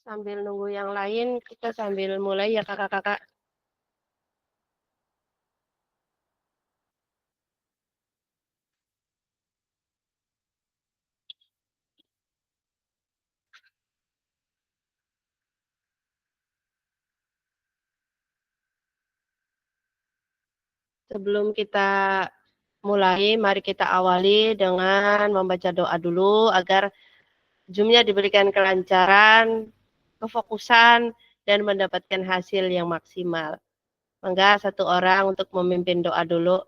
Sambil nunggu yang lain, kita sambil mulai ya kakak-kakak. Sebelum kita mulai, mari kita awali dengan membaca doa dulu agar Zoom-nya diberikan kelancaran, kefokusan, dan mendapatkan hasil yang maksimal. Mangga satu orang untuk memimpin doa dulu.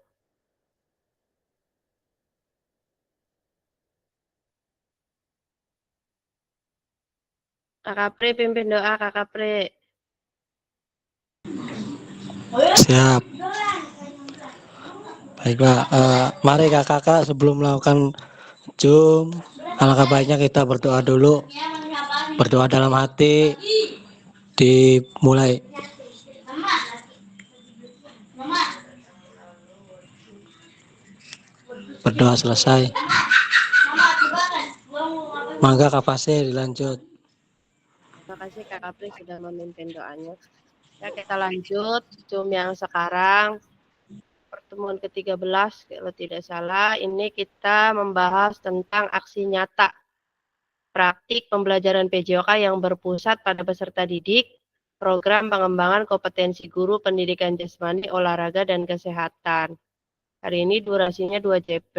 Kakak Pri pimpin doa, Kakak Pri. Siap. Baiklah, mari kakak-kakak sebelum melakukan Zoom, alangkah baiknya kita berdoa dulu. Berdoa dalam hati, dimulai. Berdoa selesai. Mangga Kak Pasir dilanjut. Terima kasih Kakak Pri sudah memimpin doanya. Ya, kita lanjut Zoom yang sekarang. Pertemuan ke-13 kalau tidak salah, ini kita membahas tentang aksi nyata praktik pembelajaran PJOK yang berpusat pada peserta didik, program pengembangan kompetensi guru pendidikan jasmani, olahraga, dan kesehatan. Hari ini durasinya 2 JP,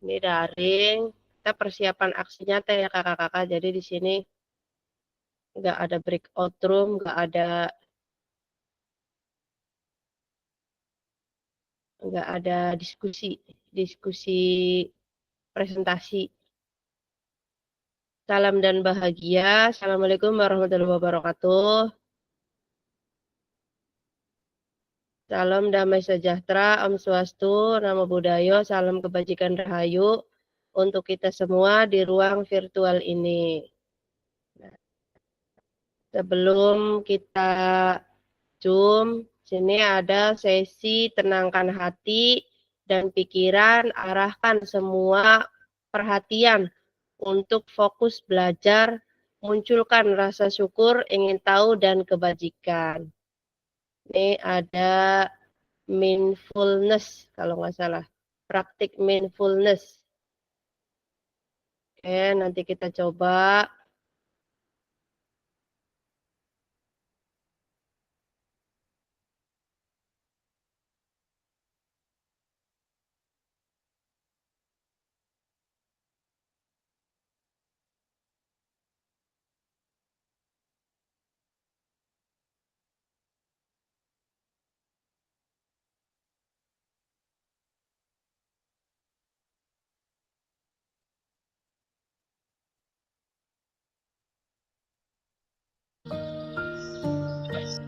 ini daring, kita persiapan aksi nyata ya kakak-kakak, jadi di sini nggak ada breakout room, nggak ada diskusi presentasi. Salam dan bahagia. Assalamualaikum warahmatullahi wabarakatuh. Salam damai sejahtera, Om Swastu, Namo Buddhaya, salam kebajikan rahayu untuk kita semua di ruang virtual ini. Sebelum kita Zoom, sini ada sesi tenangkan hati dan pikiran, arahkan semua perhatian untuk fokus belajar, munculkan rasa syukur, ingin tahu, dan kebajikan. Ini ada mindfulness, kalau nggak salah. Praktik mindfulness. Oke, nanti kita coba.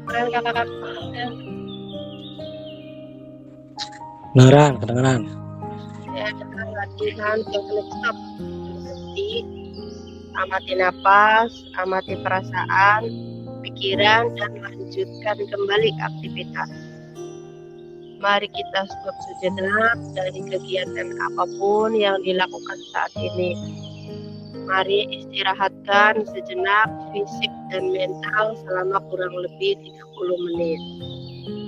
Keren kakak-kakak. Kedengeran. Ya, latihan teknik stop. Berhenti, amati napas, amati perasaan, pikiran, dan lanjutkan kembali aktivitas. Mari kita stop sejenak dari kegiatan apapun yang dilakukan saat ini. Mari istirahatkan sejenak fisik dan mental selama kurang lebih 30 menit.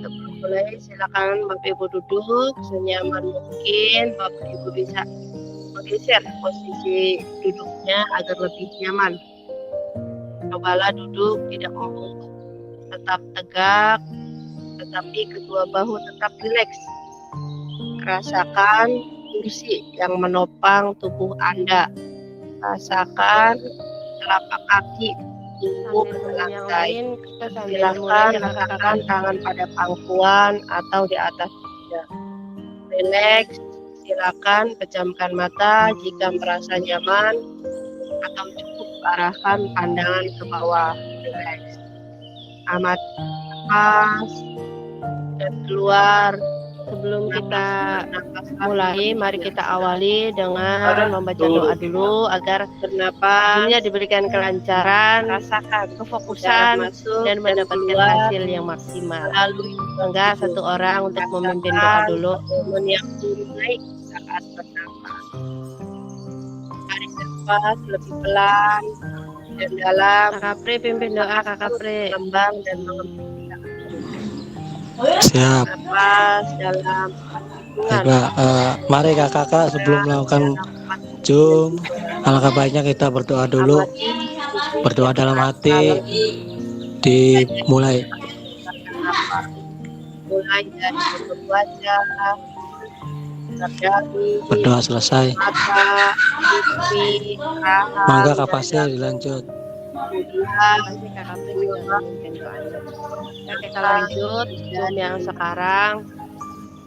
Sebelum mulai, silakan Bapak Ibu duduk senyaman mungkin. Bapak Ibu bisa menggeser posisi duduknya agar lebih nyaman. Cobalah duduk tidak membungkuk, tetap tegak, tetapi kedua bahu tetap rileks. Rasakan kursi yang menopang tubuh Anda. Rasakan telapak kaki tumbuh ke lantai. Silakan letakkan tangan pada pangkuan atau di atas dada. Rileks. Silakan pejamkan mata jika merasa nyaman atau cukup arahkan pandangan ke bawah. Rileks. Amati nafas dan keluar. Sebelum kita mulai, mari kita awali dengan membaca doa dulu agar bernapasnya diberikan kelancaran, rasakan kefokusan, dan mendapatkan hasil yang maksimal. Lalu, enggak satu orang untuk memimpin doa dulu. Momen yang naik saat bernapas. Tarik nafas lebih pelan dan dalam, Kakak Pri pimpin doa Kakak Pri. berkembang dan mengembangkan. Siap. Napas dalam hubungan. Baiklah, mari kakak-kakak sebelum melakukan Zoom, alangkah baiknya kita berdoa dulu. Berdoa dalam hati, dimulai. Mulai dari tutup wajah, terdahi, Berdoa selesai. mata, pipi, rahang, Mangga Kak dada. Pasir dilanjut. Kemudian Masih Kakak Pri juga memimpin doanya. Ya, kita lanjut Zoom yang sekarang.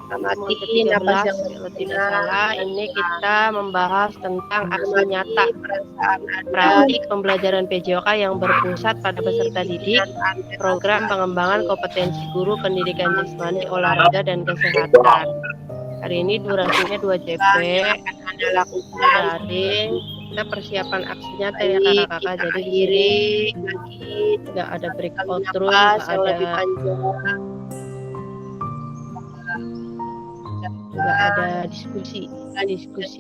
Pertemuan amati napas ke-13 yang kalau tidak benar. salah ini kita membahas tentang aksi Amati nyata perasaan Anda, praktik pembelajaran PJOK yang berpusat pada peserta didik, pikiran Anda, program pengembangan kompetensi guru pendidikan jasmani, olahraga dan kesehatan. Hari ini durasinya 2 JP, yang akan Anda lakukan. daring. Kita persiapan aksi nyata ya Baik, kakak-kakak. kita Jadi di sini akhiri lagi nggak ada breakout napas room, yang nggak lebih ada panjang. nggak ada diskusi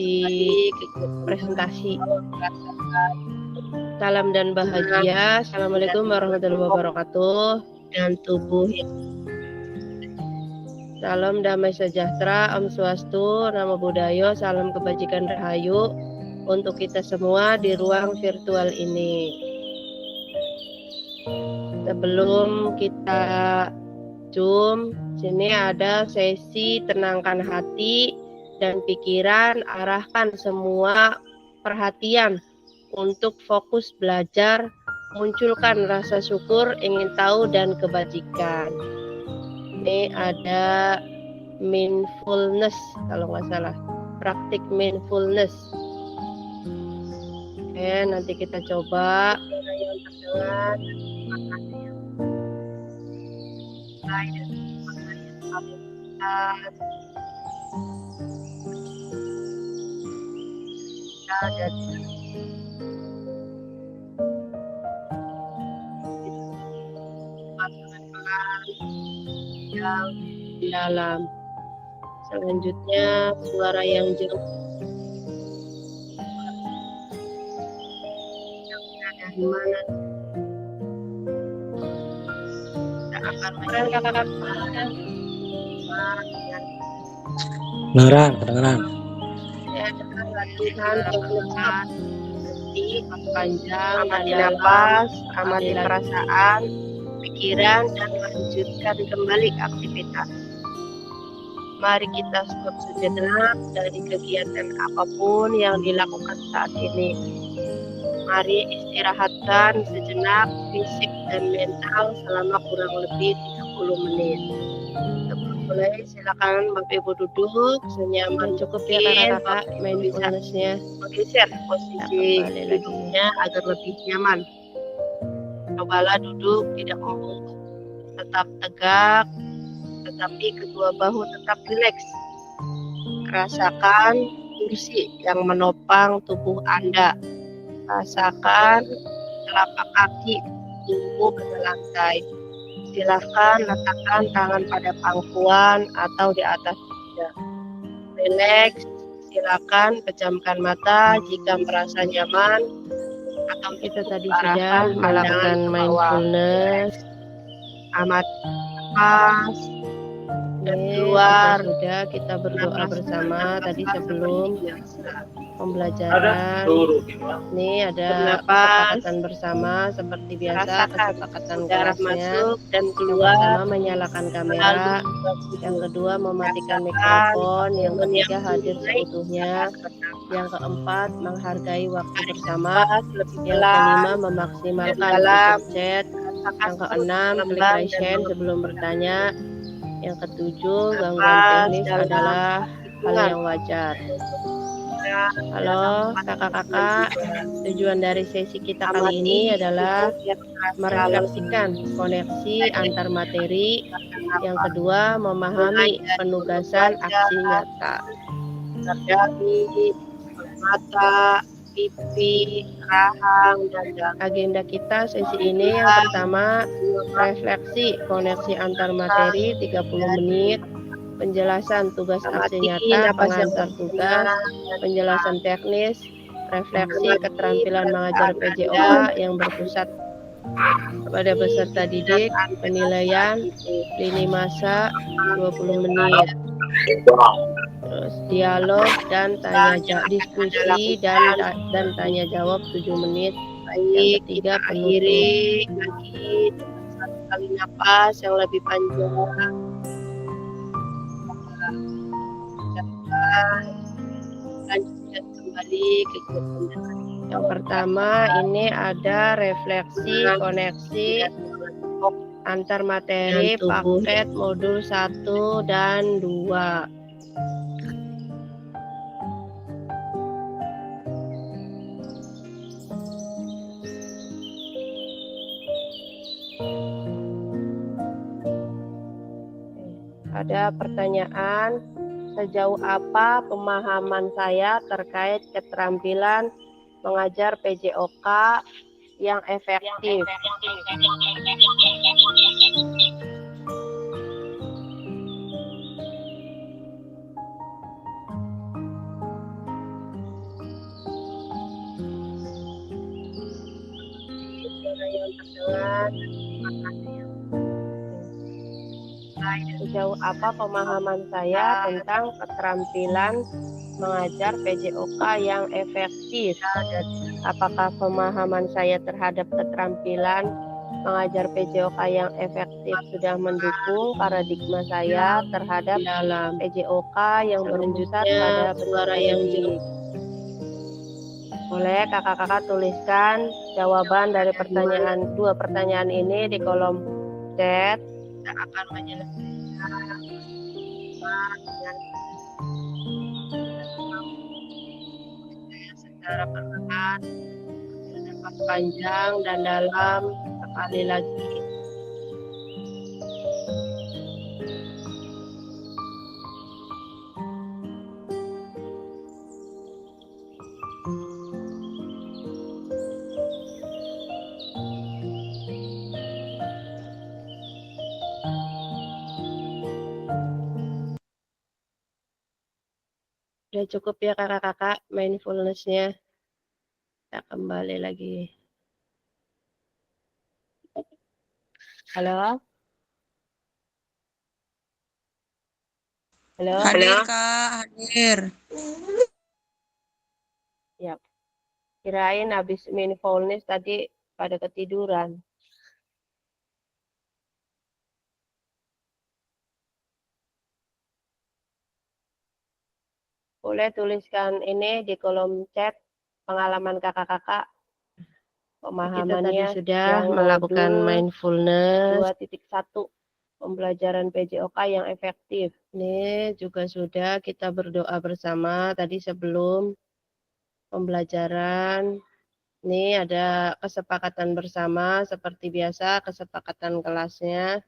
presentasi. Salam dan bahagia. Assalamualaikum warahmatullahi wabarakatuh. Dan tubuh yang Salam damai sejahtera, Om Swastu, Namo Buddhaya, salam kebajikan rahayu untuk kita semua di ruang virtual ini. Sebelum kita Zoom, sini ada sesi tenangkan hati dan pikiran, arahkan semua perhatian untuk fokus belajar, munculkan rasa syukur, ingin tahu dan kebajikan. Ini ada mindfulness kalau nggak salah, praktik mindfulness. Oke, nanti kita coba. yang terdengar mulai dari makna yang paling besar dan yang Di dalam. Selanjutnya suara yang jernih dari mana kita akan kakak-kakak. Kedengeran. dengan latihan pemeriksaan seperti Panjang, amati dalam, napas, amati ambil perasaan, pikiran, dan lanjutkan kembali aktivitas. Mari kita stop sejenak dari kegiatan apapun yang dilakukan saat ini. Mari istirahatkan sejenak fisik dan mental selama kurang lebih 30 menit. Sebelum mulai, silakan Bapak Ibu duduk senyaman cukup ya mungkin. kakak-kakak mindfulness-nya. Menggeser posisi Kembali lagi. duduknya agar lebih nyaman. Cobalah duduk tidak membungkuk, tetap tegak, tetapi kedua bahu tetap rileks. Rasakan kursi yang menopang tubuh Anda. Rasakan telapak kaki tumbuh pada lantai. Silakan letakkan tangan pada pangkuan atau di atas dada. Rileks. Silakan pejamkan mata jika merasa nyaman, atau Kita tadi arahkan sudah pandangan melakukan ke bawah. mindfulness. Amati napas dan Ini keluar. sudah kita berdoa bersama tadi sebelum pembelajaran. Ini ada Bernapas. kesepakatan bersama seperti biasa, Rasakan kesepakatan udara kelasnya. masuk dan Yang keluar. pertama menyalakan kamera, yang kedua mematikan mikrofon, yang ketiga hadir seutuhnya, yang keempat menghargai waktu bersama, yang kelima memaksimalkan dalam. super chat, yang keenam klik raise hand sebelum bertanya, yang ketujuh gangguan teknis adalah hal yang wajar. Halo kakak-kakak, tujuan dari sesi kita kali ini adalah merefleksikan koneksi antar materi, yang kedua memahami penugasan aksi nyata. Terdahi, mata, pipi, rahang, dada. Agenda kita sesi ini yang pertama refleksi koneksi antar materi 30 menit, penjelasan tugas aksi nyata, pengantar tugas, penjelasan teknis, refleksi keterampilan mengajar PJOK yang berpusat kepada peserta didik, penilaian, lini masa 20 menit. Terus dialog dan diskusi dan tanya jawab 7 menit. Yang ketiga penutup. Akhiri lagi satu kali napas yang lebih panjang. Lanjutkan kembali kegiatan. Yang pertama ini ada refleksi koneksi antar materi paket modul 1 dan 2. Ada pertanyaan, sejauh apa pemahaman saya terkait keterampilan mengajar PJOK yang efektif? Sejauh apa pemahaman saya tentang keterampilan mengajar PJOK yang efektif? Apakah pemahaman saya terhadap keterampilan mengajar PJOK yang efektif sudah mendukung paradigma saya terhadap PJOK yang berpusat pada suara yang jelas? Boleh kakak-kakak tuliskan jawaban dari dua pertanyaan ini di kolom chat. Kita akan menyelesaikan secara perlahan, nafas panjang dan dalam sekali lagi. Udah cukup ya kakak-kakak mindfulness-nya. Kita kembali lagi. Halo? Halo? Hadir Kak, hadir. Ya. Kirain habis mindfulness tadi pada ketiduran. Boleh tuliskan ini di kolom chat pengalaman kakak-kakak. Pemahamannya kita tadi sudah melakukan mindfulness 2.1 pembelajaran PJOK yang efektif. Ini juga sudah kita berdoa bersama tadi sebelum pembelajaran. Ini ada kesepakatan bersama seperti biasa kesepakatan kelasnya.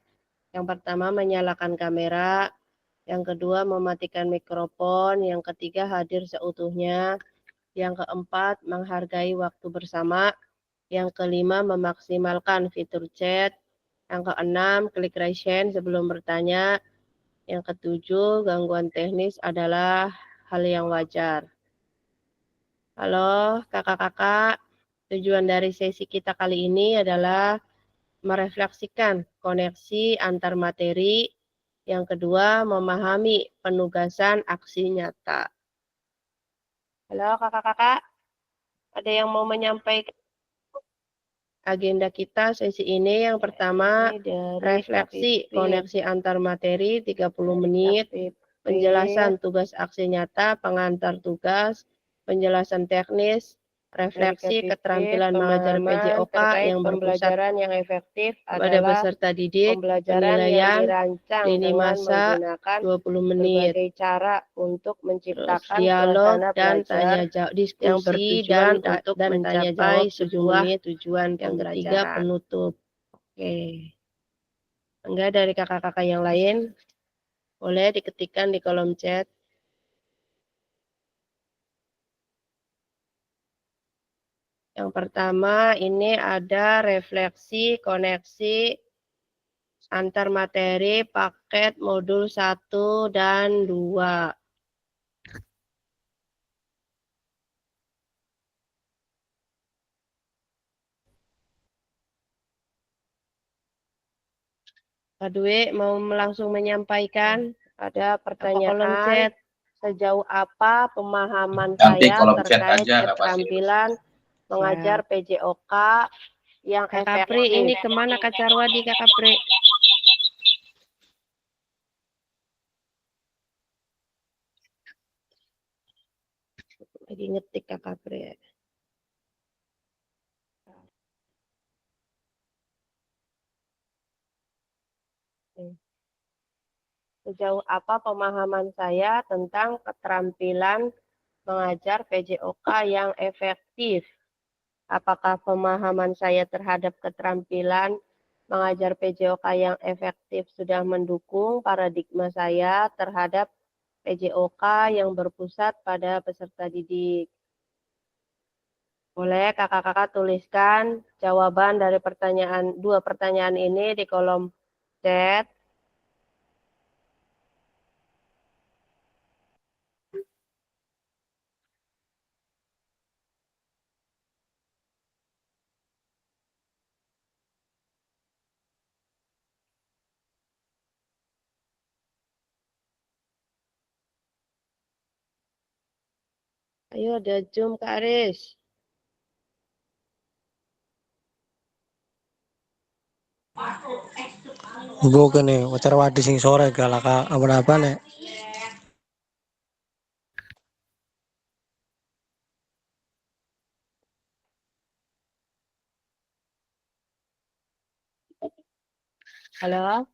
Yang pertama menyalakan kamera, yang kedua mematikan mikrofon, yang ketiga hadir seutuhnya, yang keempat menghargai waktu bersama, yang kelima memaksimalkan fitur chat, yang keenam klik raise hand sebelum bertanya, yang ketujuh gangguan teknis adalah hal yang wajar. Halo kakak-kakak, tujuan dari sesi kita kali ini adalah merefleksikan koneksi antar materi, yang kedua memahami penugasan aksi nyata. Halo kakak-kakak, ada yang mau menyampaikan agenda kita sesi ini? Yang pertama refleksi koneksi antar materi 30 menit, penjelasan tugas aksi nyata, pengantar tugas, penjelasan teknis, refleksi keterampilan mengajar PJOK yang berpusat yang efektif pada peserta didik, penilaian, lini masa 20 menit, berbagai cara untuk menciptakan dialog dan tanya jawab, diskusi dan tanya jawab sebuah tujuan. Yang ketiga penutup. Oke. Enggak dari kakak-kakak yang lain? Boleh diketikkan di kolom chat. Yang pertama ini ada refleksi koneksi antar materi paket modul 1 dan 2. Kak Dwi mau langsung menyampaikan. Ada Apa kolom pertanyaan, chat? Sejauh apa pemahaman Nanti saya kolom chat terkait aja, Kak Basir. keterampilan mengajar PJOK yang Kak efektif? Kapri, ini kemana Kak Carwadi, Kak Kapri? Lagi ngetik Kak Kapri. Sejauh apa pemahaman saya tentang keterampilan mengajar PJOK yang efektif? Apakah pemahaman saya terhadap keterampilan mengajar PJOK yang efektif sudah mendukung paradigma saya terhadap PJOK yang berpusat pada peserta didik? Boleh kakak-kakak tuliskan jawaban dari dua pertanyaan ini di kolom chat. Ayo ada Zoom Kak Aris. Bukan nih, wacar wadi sing sore galaka apa nih? Halo?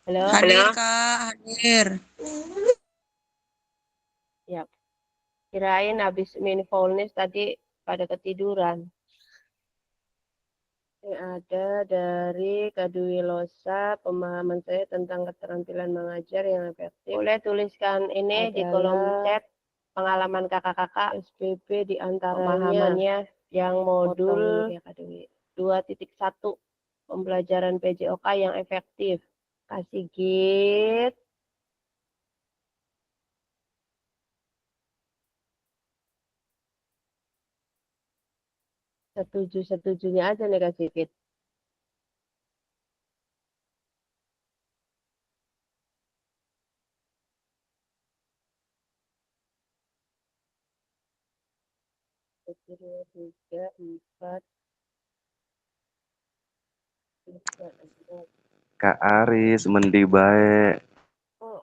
Halo? Hadir Kak, hadir. Ya, kirain habis mindfulness tadi pada ketiduran. Ini ada dari Kak Dwi Losa, pemahaman saya tentang keterampilan mengajar yang efektif. Boleh tuliskan ini di kolom chat pengalaman kakak-kakak SPP di antaranya pemahamannya yang modul 2.1 pembelajaran PJOK yang efektif. Kasih git. Setuju-setujunya aja nih kasih git. Satu, dua, tiga, empat, lima, enam. Kak Aris, mendi bae. Oh,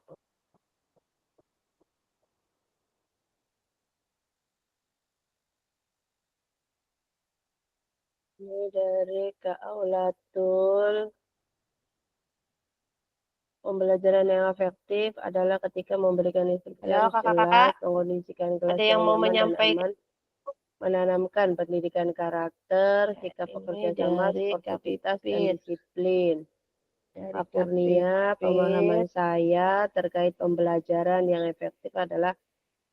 ini dari Kak Aulatul. Pembelajaran yang efektif adalah ketika memberikan instruksi yang jelas, mengondisikan kelas yang nyaman dan aman, menanamkan pendidikan karakter, sikap pekerja sama, sportivitas, dan disiplin. Kak Kurnia, pemahaman saya terkait pembelajaran yang efektif adalah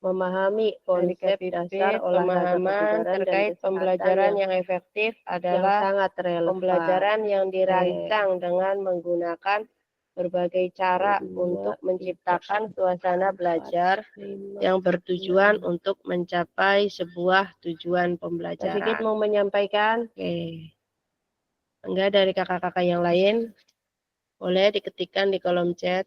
memahami konsep dasar olahraga kebugaran terkait pembelajaran yang efektif adalah sangat relevan. Pembelajaran yang dirancang dengan menggunakan berbagai cara untuk menciptakan suasana belajar yang bertujuan untuk mencapai sebuah tujuan pembelajaran. Sedikit mau menyampaikan? Oke. Enggak dari kakak-kakak yang lain? Boleh diketikkan di kolom chat.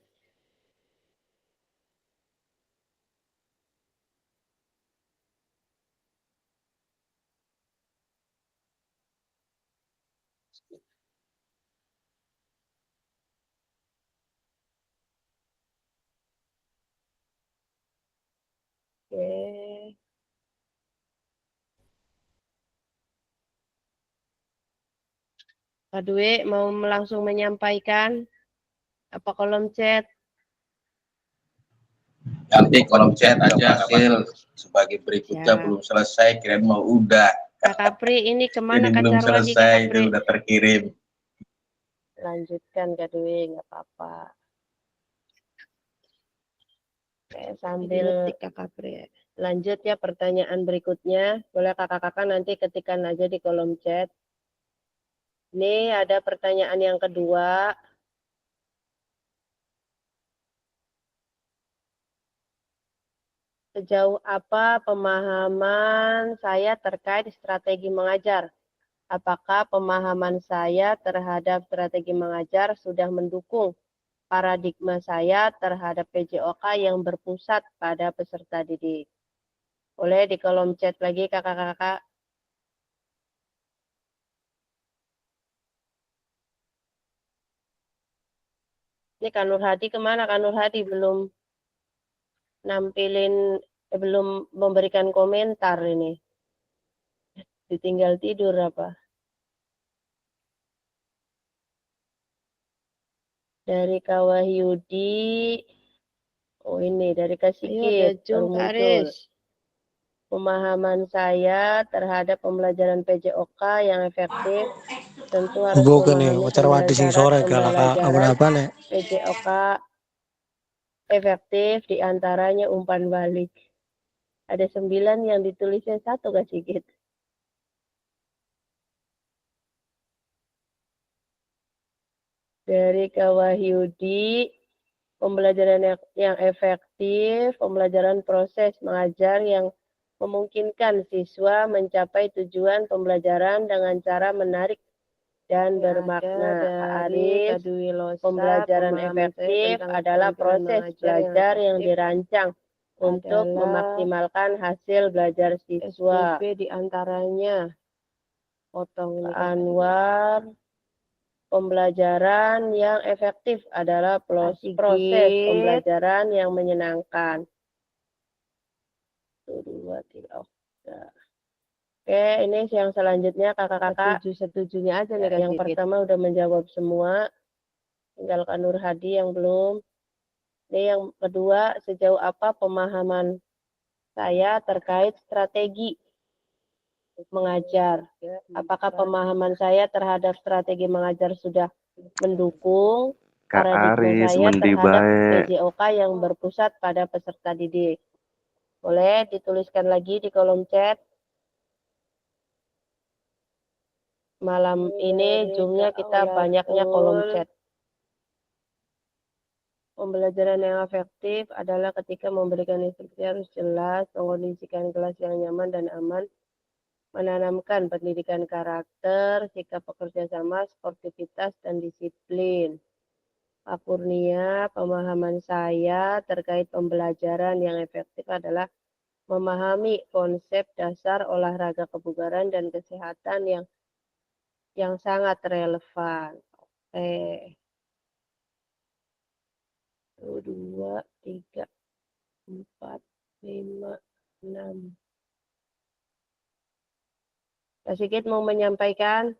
Oke. Kak Dwi mau langsung menyampaikan apa kolom chat? Nanti kolom chat aja, Kak Basir. Sebagai berikutnya belum selesai, kirain mau udah. Kak Kapri, ini kemana Ini Kak belum Carwadi, Kak selesai, Kapri? itu udah terkirim. Lanjutkan Kak Dwi, nggak apa-apa. Sambil Kak Kapri. Lanjut ya pertanyaan berikutnya. Boleh kakak-kakak nanti ketikkan aja di kolom chat. Ini ada pertanyaan yang kedua. Sejauh apa pemahaman saya terkait strategi mengajar? Apakah pemahaman saya terhadap strategi mengajar sudah mendukung paradigma saya terhadap PJOK yang berpusat pada peserta didik? Boleh di kolom chat lagi kakak-kakak. Ini Kak Nur Hadi kemana? Kak Nur Hadi belum nampilin, belum memberikan komentar ini. Ditinggal tidur apa? Dari Kak Wahyudi. Oh ini dari Kak Sigit baru muncul. Pemahaman saya terhadap pembelajaran PJOK yang efektif tentu harus Bukan nih, memahami ucar wadi 9 sing syarat sore galak pembelajaran apa nih? PJOK efektif, diantaranya umpan balik. Ada 9 yang ditulisnya 1 Kak Sigit. Dari Kak Wahyudi, pembelajaran yang efektif, pembelajaran proses mengajar yang memungkinkan siswa mencapai tujuan pembelajaran dengan cara menarik dan bermakna. Aris, pembelajaran efektif adalah proses belajar yang dirancang untuk memaksimalkan hasil belajar siswa. Di antaranya Anwar, pembelajaran yang efektif adalah proses pembelajaran yang menyenangkan. 1, 2, 3, Oke, ini yang selanjutnya kakak-kakak. Setuju-setujunya aja nih. Yang pertama udah menjawab semua. Tinggal Kak Nur Hadi yang belum. Ini yang kedua, sejauh apa pemahaman saya terkait strategi mengajar? Apakah pemahaman saya terhadap strategi mengajar sudah mendukung Kak paradigma Aris saya mendi terhadap bae. PJOK yang berpusat pada peserta didik? Boleh dituliskan lagi di kolom chat. Malam ini zoomnya kita banyaknya kolom chat. Pembelajaran yang efektif adalah ketika memberikan instruksi harus jelas, mengondisikan kelas yang nyaman dan aman, menanamkan pendidikan karakter, sikap pekerja sama, sportivitas, dan disiplin. Pak Kurnia, pemahaman saya terkait pembelajaran yang efektif adalah memahami konsep dasar olahraga kebugaran dan kesehatan yang sangat relevan. 1, 2, 3, 4, 5, 6. Kak Sigit mau menyampaikan?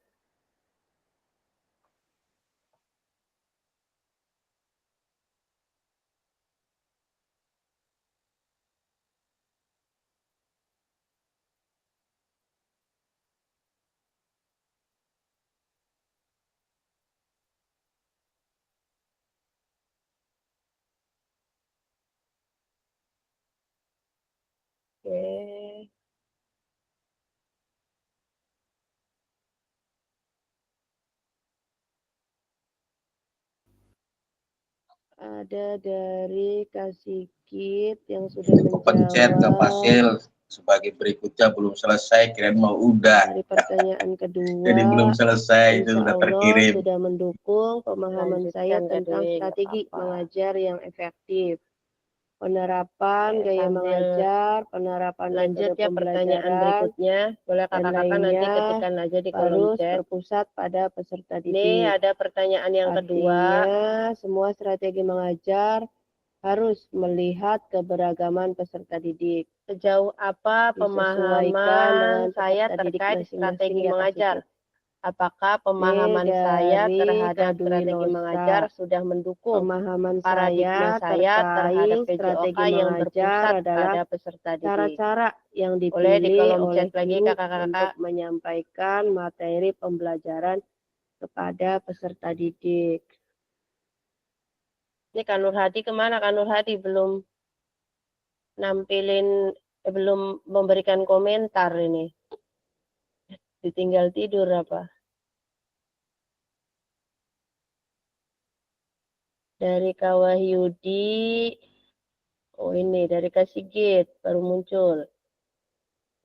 Oke. Ada dari Kak Sigit yang sudah Pencet ke menjawab. Fasil sebagai berikutnya belum selesai, kirain mau udah. Dari pertanyaan kedua, Jadi belum selesai itu insya udah Allah terkirim. sudah mendukung pemahaman saya tentang strategi mengajar yang efektif. Penerapan gaya mengajar, penerapan lanjut ya pertanyaan berikutnya. Boleh kakak-kakak nanti ketikkan aja di kolom chat. Berpusat pada peserta didik. Ini ada pertanyaan yang kedua. Semua strategi mengajar harus melihat keberagaman peserta didik. Sejauh apa pemahaman saya terkait strategi mengajar? Apakah pemahaman saya terhadap strategi mengajar sudah mendukung pemahaman paradigma saya terhadap PJOK yang berpusat pada peserta didik? Cara-cara yang dipilih oleh lagi kakak-kakak untuk menyampaikan materi pembelajaran kepada peserta didik. Ini Kak Nur Hadi kemana? Kak Nur Hadi belum nampilin, belum memberikan komentar ini. Ditinggal tidur apa? Dari Kak Wahyudi. Oh ini dari Kak Sigit baru muncul.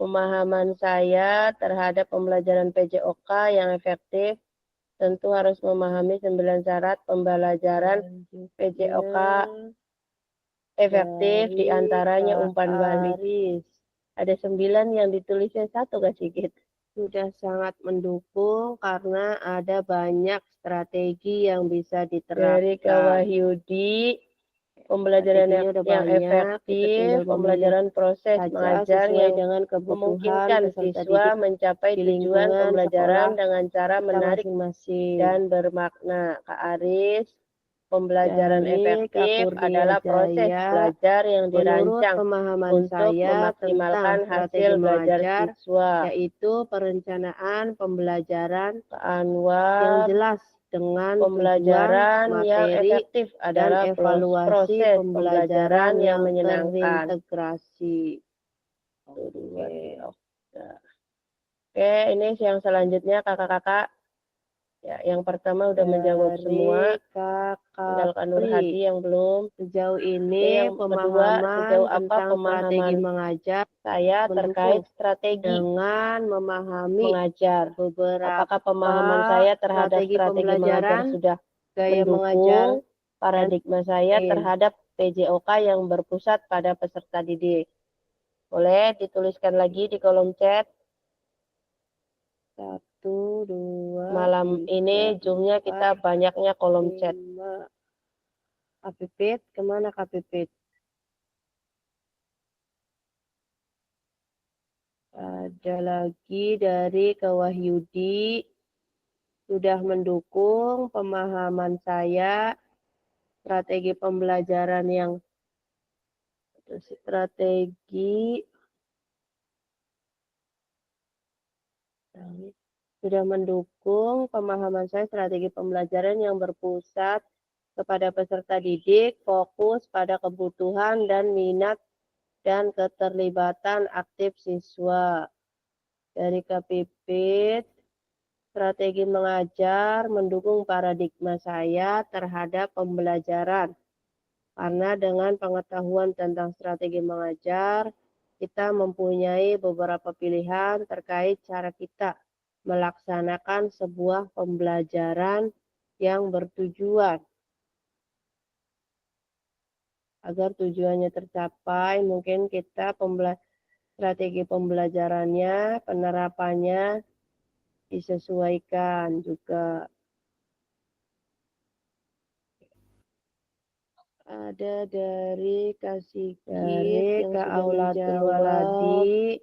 Pemahaman saya terhadap pembelajaran PJOK yang efektif tentu harus memahami 9 syarat pembelajaran PJOK efektif, diantaranya umpan balik. Ada 9 yang ditulisnya 1 Kak Sigit. Sudah sangat mendukung karena ada banyak strategi yang bisa diterapkan. Dari Kak Wahyudi, pembelajaran yang efektif, pembelajaran proses mengajar yang dengan memungkinkan siswa mencapai tujuan pembelajaran dengan cara menarik dan bermakna. Kak Aris, pembelajaran efektif adalah proses belajar yang dirancang untuk memaksimalkan hasil belajar siswa, yaitu perencanaan pembelajaran yang jelas dengan pembelajaran yang efektif adalah evaluasi pembelajaran yang menyenangkan. Terintegrasi. Oke, ini yang selanjutnya kakak-kakak. Ya, yang pertama udah menjawab semua. Tinggal Kak Nur Hadi yang belum. Sejauh ini yang kedua, sejauh apa pemahaman mengajar saya terkait strategi dengan memahami mengajar. Apakah pemahaman saya terhadap strategi mengajar sudah mendukung paradigma saya terhadap PJOK yang berpusat pada peserta didik? Boleh dituliskan lagi di kolom chat. 1, 2, malam ini zoomnya kita banyaknya kolom chat. Kak Pipit, kemana Kak Pipit? Ada lagi dari Kak Wahyudi, sudah mendukung pemahaman saya strategi pembelajaran yang sudah mendukung pemahaman saya strategi pembelajaran yang berpusat kepada peserta didik, fokus pada kebutuhan dan minat dan keterlibatan aktif siswa. Dari Kak Pipit, strategi mengajar mendukung paradigma saya terhadap pembelajaran. Karena dengan pengetahuan tentang strategi mengajar, kita mempunyai beberapa pilihan terkait cara kita melaksanakan sebuah pembelajaran yang bertujuan. Agar tujuannya tercapai, mungkin kita strategi pembelajarannya, penerapannya disesuaikan juga. Ada dari Kak Sigit, dari Kak Aulatul Waladi,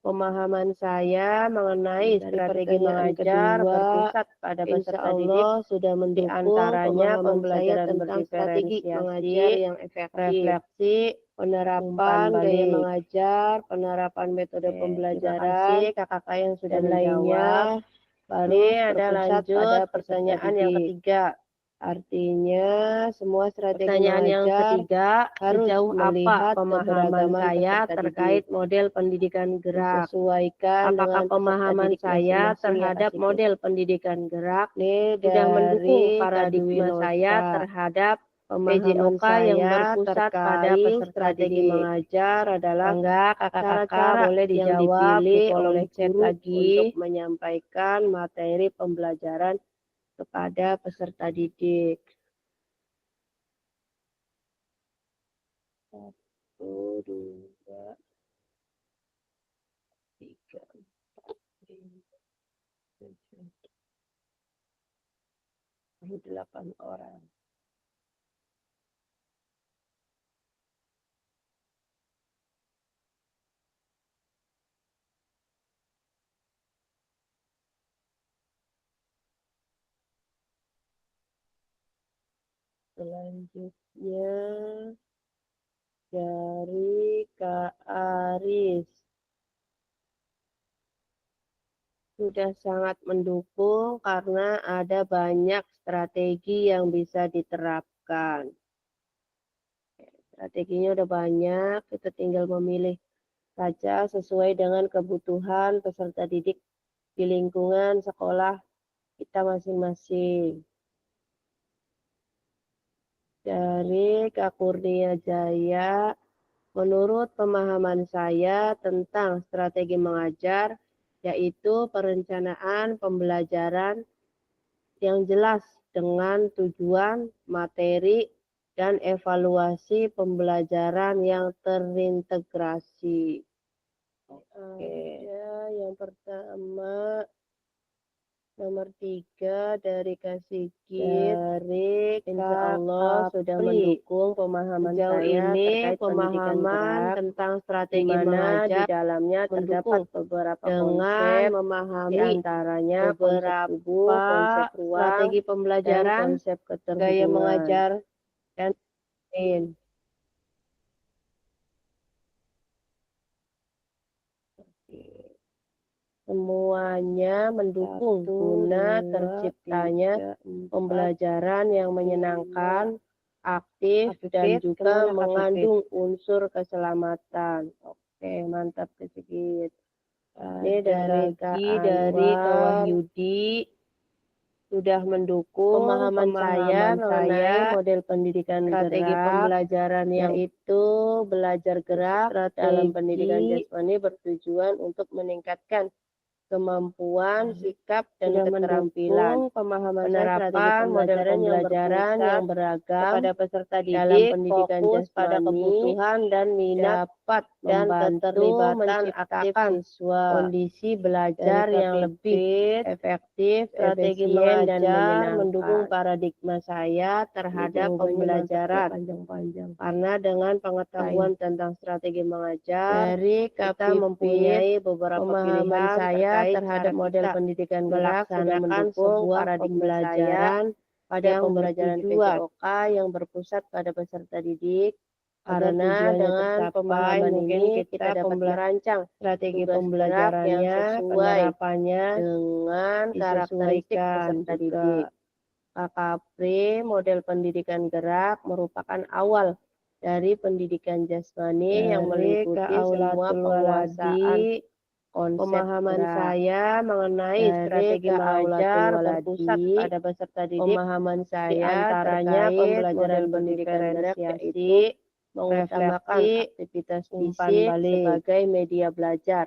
pemahaman saya mengenai strategi mengajar berpusat pada peserta didik sudah mendukung antaranya pembelajaran tentang strategi mengajar yang efektif, refleksi, penerapan gaya mengajar, penerapan metode pembelajaran, kakak-kakak yang sudah menjawab. Baru ada lanjut pada pertanyaan yang ketiga. Artinya semua strategi pertanyaan yang ketiga harus sejauh apa pemahaman saya terkait model pendidikan gerak? Disesuaikan apakah pemahaman saya terhadap model pendidikan gerak sudah mendukung paradigma saya terhadap PJOK yang berpusat pada strategi mengajar adalah cara-cara boleh dijawab di kolom chat lagi untuk menyampaikan materi pembelajaran kepada peserta didik. 1, 2, 3, 4, 5, 6, 8 orang. Selanjutnya dari Kak Aris, sudah sangat mendukung karena ada banyak strategi yang bisa diterapkan. Strateginya udah banyak, kita tinggal memilih saja sesuai dengan kebutuhan peserta didik di lingkungan sekolah kita masing-masing. Dari Kak Kurnia Jaya, Menurut pemahaman saya tentang strategi mengajar, yaitu perencanaan pembelajaran yang jelas dengan tujuan, materi, dan evaluasi pembelajaran yang terintegrasi. Oke, yang pertama nomor 3 dari Kak Sigit. Dari Insya Allah sudah mendukung pemahaman Sejauh saya ini terkait pendidikan pemahaman gerak, tentang di strategi mana di mengajar dalamnya terdapat mendukung beberapa dengan konsep, di memahami antaranya konsep beberapa tubuh, konsep ruang, strategi dan pembelajaran, konsep gaya keterhubungan. mengajar, dan lain. Semuanya mendukung guna terciptanya pembelajaran yang menyenangkan, aktif, dan juga Semuanya mengandung unsur keselamatan. Oke, mantap sedikit. Ini dari Kak Anwar. Wahyudi Sudah mendukung pemahaman saya mengenai model pendidikan strategi gerak, pembelajaran yang yaitu belajar gerak dalam strategi pendidikan jasmani bertujuan untuk meningkatkan kemampuan, sikap, dan sudah keterampilan. mendukung pemahaman saya strategi Penerapan model pembelajaran pembelajaran yang beragam kepada peserta dalam didik pendidikan fokus pada jasmani kebutuhan dan minat dapat dan membantu keterlibatan aktif menciptakan siswa. kondisi belajar Dari yang lebih Kapit, efektif, strategi efisien, dan mengajar mendukung menyenangkan. Paradigma saya terhadap pembelajaran, panjang-panjang. karena dengan pengetahuan tentang strategi mengajar, Dari kita Kapit, mempunyai beberapa pemahaman pilihan saya terkait terhadap cara model kita pendidikan gerak sudah melaksanakan mendukung sebuah paradigma pembelajaran pada yang pembelajaran bertujuan PJOK yang berpusat pada peserta didik. agar Karena tujuannya dengan tercapai, pemahaman mungkin ini kita dapat merancang strategi tugas gerak yang pembelajarannya, sesuai penerapannya dengan karakteristik disesuaikan peserta juga. didik. KKP model pendidikan gerak merupakan awal dari pendidikan jasmani yang Dari meliputi semua Kaaulatul penguasaan Waladi, konsep pemahaman gerak. saya mengenai Dari strategi Kaaulatul mengajar Waladi, berpusat pada peserta didik, pemahaman di saya antaranya terkait pembelajaran model pendidikan gerak berdiferensiasi, yaitu mengutamakan refleksi, aktivitas umpan fisik balik. sebagai media belajar.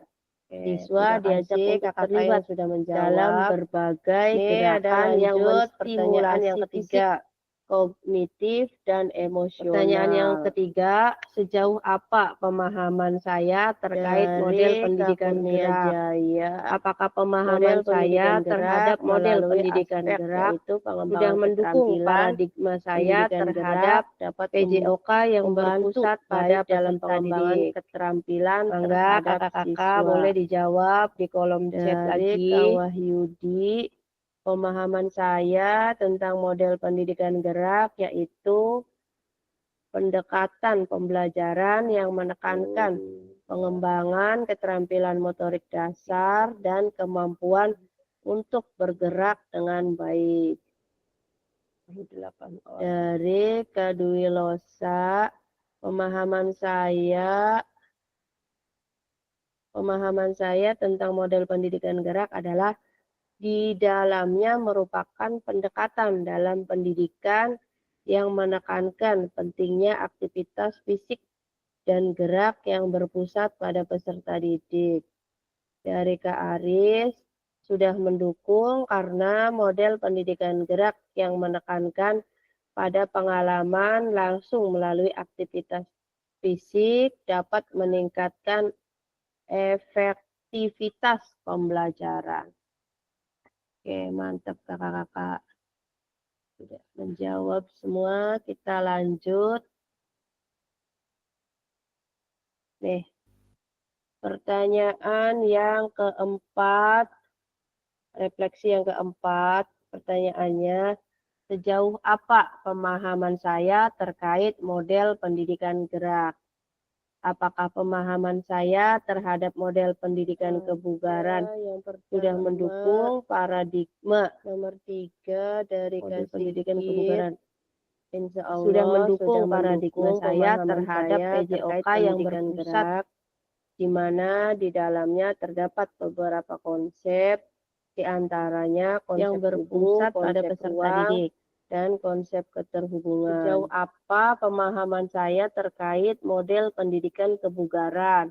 Siswa Terima diajak kasih untuk kakak terlibat yang sudah menjawab. dalam berbagai Ini ada gerakan yang lanjut pertanyaan yang menstimulasi fisik, ketiga. kognitif, dan emosional. Pertanyaan yang ketiga, sejauh apa pemahaman saya terkait Dari model pendidikan Kurnia gerak? Jaya, Apakah pemahaman model saya pendidikan terhadap gerak model melalui pendidikan aspek gerak yaitu sudah pengembangan mendukung keterampilan paradigma saya pendidikan terhadap gerak dapat PJOK yang membantu berpusat pada baik dalam peserta pengembangan didik? keterampilan Mangga terhadap kakak-kakak siswa. boleh dijawab di kolom chat Dari lagi. Kak Wahyudi, pemahaman saya tentang model pendidikan gerak yaitu pendekatan pembelajaran yang menekankan pengembangan keterampilan motorik dasar dan kemampuan untuk bergerak dengan baik. Dari Kadwi Losa, pemahaman saya tentang model pendidikan gerak adalah di dalamnya merupakan pendekatan dalam pendidikan yang menekankan pentingnya aktivitas fisik dan gerak yang berpusat pada peserta didik. Dari Kak Aris, sudah mendukung karena model pendidikan gerak yang menekankan pada pengalaman langsung melalui aktivitas fisik dapat meningkatkan efektivitas pembelajaran. Oke, mantap kakak-kakak. Sudah menjawab semua, kita lanjut. Nih, pertanyaan yang keempat, refleksi yang keempat, pertanyaannya, sejauh apa pemahaman saya terkait model pendidikan gerak? Apakah pemahaman saya terhadap model pendidikan kebugaran sudah mendukung paradigma nomor 3 dari model pendidikan kebugaran? Insya Allah sudah mendukung paradigma saya terhadap PJOK yang berpusat, di mana di dalamnya terdapat beberapa konsep, di antaranya konsep yang berpusat pada peserta didik dan konsep keterhubungan. Sejauh apa pemahaman saya terkait model pendidikan kebugaran?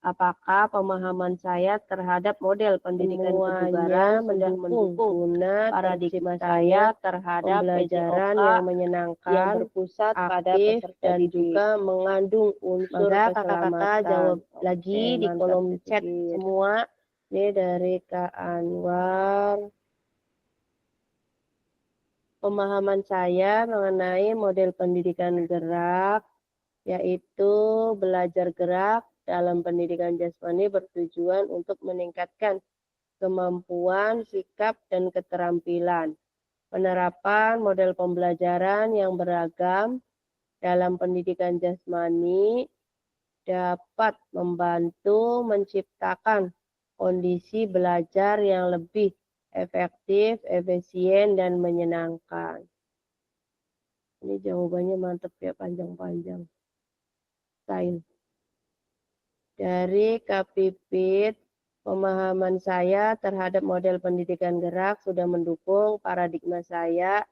Apakah pemahaman saya terhadap model pendidikan kebugaran sudah mendukung guna paradigma saya terhadap pembelajaran yang menyenangkan, yang berpusat pada peserta dan juga mengandung unsur keselamatan? Kakak-kakak jawab lagi di kolom chat semua. Ini dari Kak Anwar. Pemahaman saya mengenai model pendidikan gerak yaitu belajar gerak dalam pendidikan jasmani bertujuan untuk meningkatkan kemampuan, sikap, dan keterampilan. Penerapan model pembelajaran yang beragam dalam pendidikan jasmani dapat membantu menciptakan kondisi belajar yang lebih efektif, efisien, dan menyenangkan. Ini jawabannya mantap ya, panjang-panjang. Sain. Dari Kapipit, pemahaman saya terhadap model pendidikan gerak sudah mendukung paradigma saya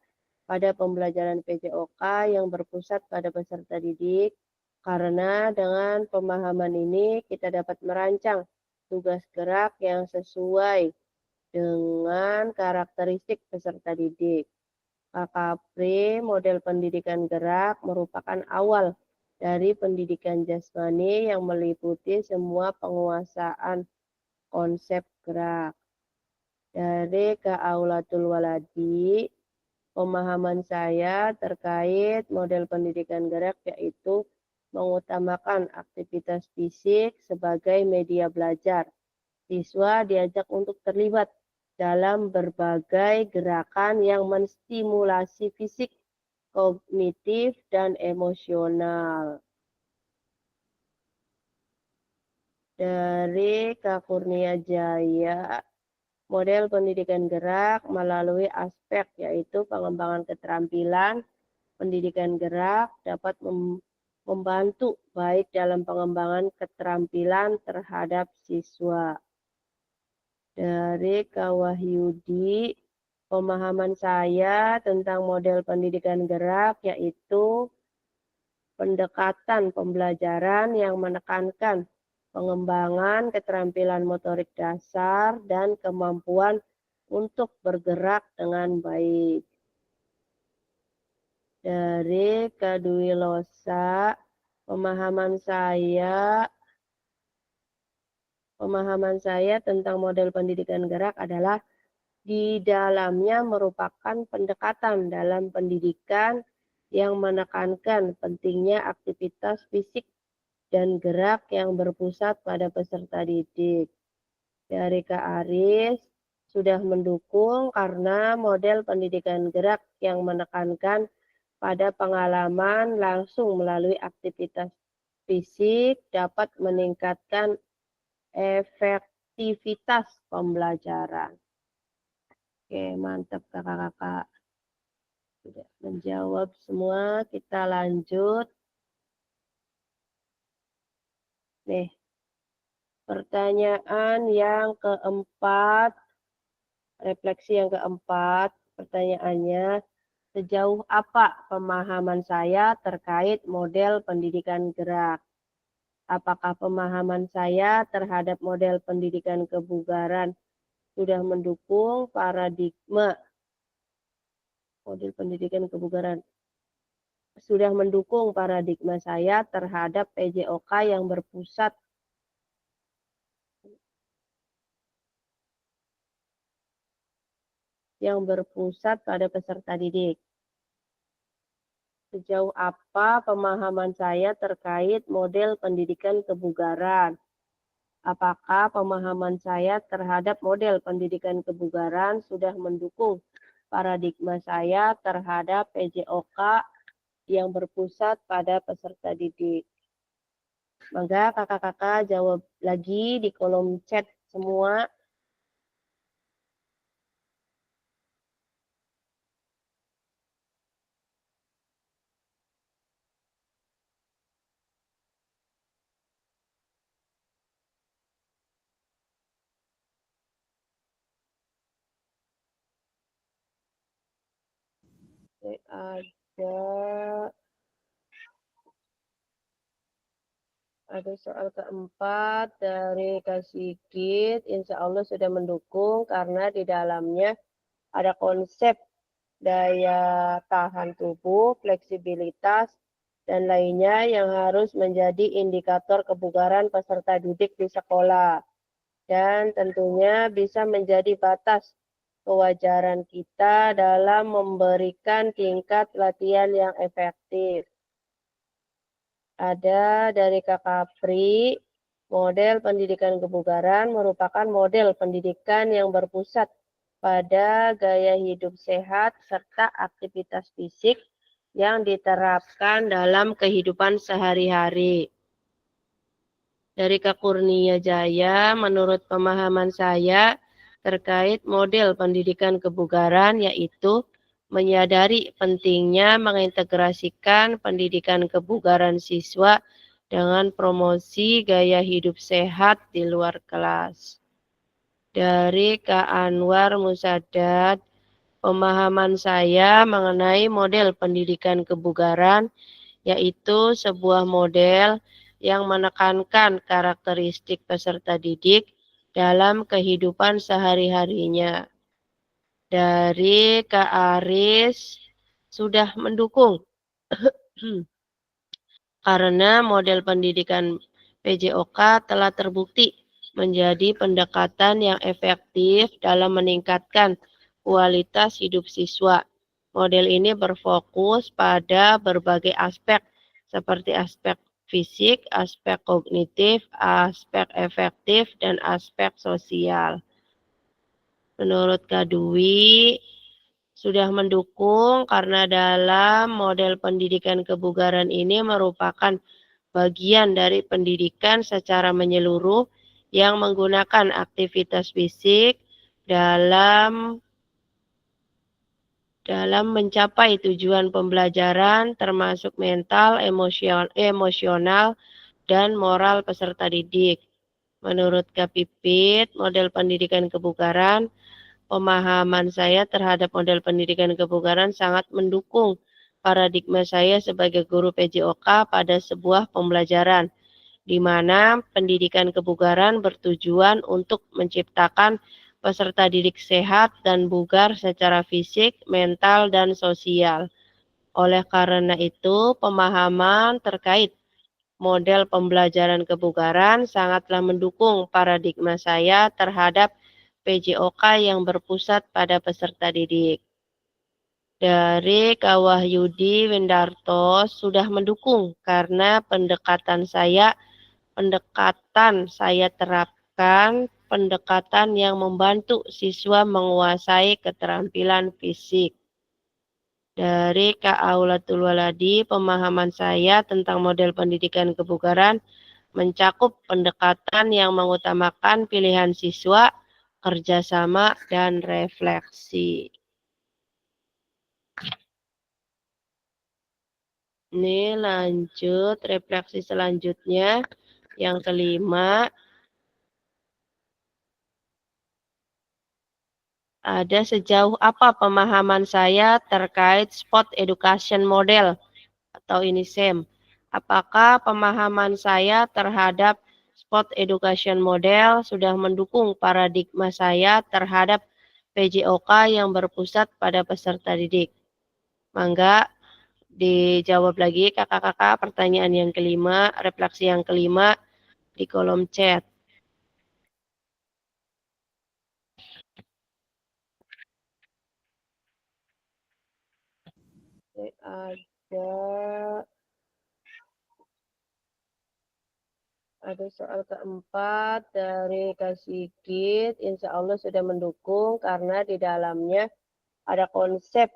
pada pembelajaran PJOK yang berpusat pada peserta didik, karena dengan pemahaman ini kita dapat merancang tugas gerak yang sesuai dengan karakteristik peserta didik. KKP, model pendidikan gerak merupakan awal dari pendidikan jasmani yang meliputi semua penguasaan konsep gerak. Dari Kak Aulatul Waladi, pemahaman saya terkait model pendidikan gerak yaitu mengutamakan aktivitas fisik sebagai media belajar. Siswa diajak untuk terlibat dalam berbagai gerakan yang menstimulasi fisik, kognitif, dan emosional. Dari Kak Kurnia Jaya, model pendidikan gerak melalui aspek yaitu pengembangan keterampilan, pendidikan gerak dapat membantu baik dalam pengembangan keterampilan terhadap siswa. Dari Kak Wahyudi, pemahaman saya tentang model pendidikan gerak yaitu pendekatan pembelajaran yang menekankan pengembangan keterampilan motorik dasar dan kemampuan untuk bergerak dengan baik. Dari Kak Dwi Losa, pemahaman saya tentang model pendidikan gerak adalah di dalamnya merupakan pendekatan dalam pendidikan yang menekankan pentingnya aktivitas fisik dan gerak yang berpusat pada peserta didik. Dari Kak Aris, sudah mendukung karena model pendidikan gerak yang menekankan pada pengalaman langsung melalui aktivitas fisik dapat meningkatkan efektivitas pembelajaran. Oke, mantap kakak-kakak. Sudah menjawab semua, kita lanjut. Nih, pertanyaan yang keempat, refleksi yang keempat, pertanyaannya, sejauh apa pemahaman saya terkait model pendidikan gerak? Apakah pemahaman saya terhadap model pendidikan kebugaran sudah mendukung paradigma model pendidikan kebugaran sudah mendukung paradigma saya terhadap PJOK yang berpusat pada peserta didik. Sejauh apa pemahaman saya terkait model pendidikan kebugaran? Apakah pemahaman saya terhadap model pendidikan kebugaran sudah mendukung paradigma saya terhadap PJOK yang berpusat pada peserta didik? Maka kakak-kakak jawab lagi di kolom chat semua. Ada soal keempat dari Kak Sigit, insya Allah sudah mendukung karena di dalamnya ada konsep daya tahan tubuh, fleksibilitas, dan lainnya yang harus menjadi indikator kebugaran peserta didik di sekolah. Dan tentunya bisa menjadi batas kewajaran kita dalam memberikan tingkat latihan yang efektif. Ada dari Kakak Pri, model pendidikan kebugaran merupakan model pendidikan yang berpusat pada gaya hidup sehat serta aktivitas fisik yang diterapkan dalam kehidupan sehari-hari. Dari Kak Kurnia Jaya, menurut pemahaman saya terkait model pendidikan kebugaran yaitu menyadari pentingnya mengintegrasikan pendidikan kebugaran siswa dengan promosi gaya hidup sehat di luar kelas. Dari Kak Anwar Musadad, pemahaman saya mengenai model pendidikan kebugaran yaitu sebuah model yang menekankan karakteristik peserta didik dalam kehidupan sehari-harinya. Dari Kak Aris sudah mendukung karena model pendidikan PJOK telah terbukti menjadi pendekatan yang efektif dalam meningkatkan kualitas hidup siswa. Model ini berfokus pada berbagai aspek seperti aspek fisik, aspek kognitif, aspek efektif, dan aspek sosial. Menurut Kak Dwi, sudah mendukung karena dalam model pendidikan kebugaran ini merupakan bagian dari pendidikan secara menyeluruh yang menggunakan aktivitas fisik dalam mencapai tujuan pembelajaran termasuk mental, emosional, dan moral peserta didik. Menurut Kak Pipit, model pendidikan kebugaran, pemahaman saya terhadap model pendidikan kebugaran sangat mendukung paradigma saya sebagai guru PJOK pada sebuah pembelajaran, di mana pendidikan kebugaran bertujuan untuk menciptakan peserta didik sehat dan bugar secara fisik, mental, dan sosial. Oleh karena itu, pemahaman terkait model pembelajaran kebugaran sangatlah mendukung paradigma saya terhadap PJOK yang berpusat pada peserta didik. Dari Kak Wahyudi Windarto sudah mendukung karena pendekatan saya terapkan pendekatan yang membantu siswa menguasai keterampilan fisik. Dari Kak Aulatul Waladi, pemahaman saya tentang model pendidikan kebugaran mencakup pendekatan yang mengutamakan pilihan siswa, kerjasama, dan refleksi. Ini lanjut, refleksi selanjutnya. Yang kelima, ada sejauh apa pemahaman saya terkait sport education model atau ini SEM. Apakah pemahaman saya terhadap sport education model sudah mendukung paradigma saya terhadap PJOK yang berpusat pada peserta didik? Mangga dijawab lagi kakak-kakak pertanyaan yang kelima, refleksi yang kelima di kolom chat. Ada soal keempat dari Kak Sigit, insya Allah sudah mendukung karena di dalamnya ada konsep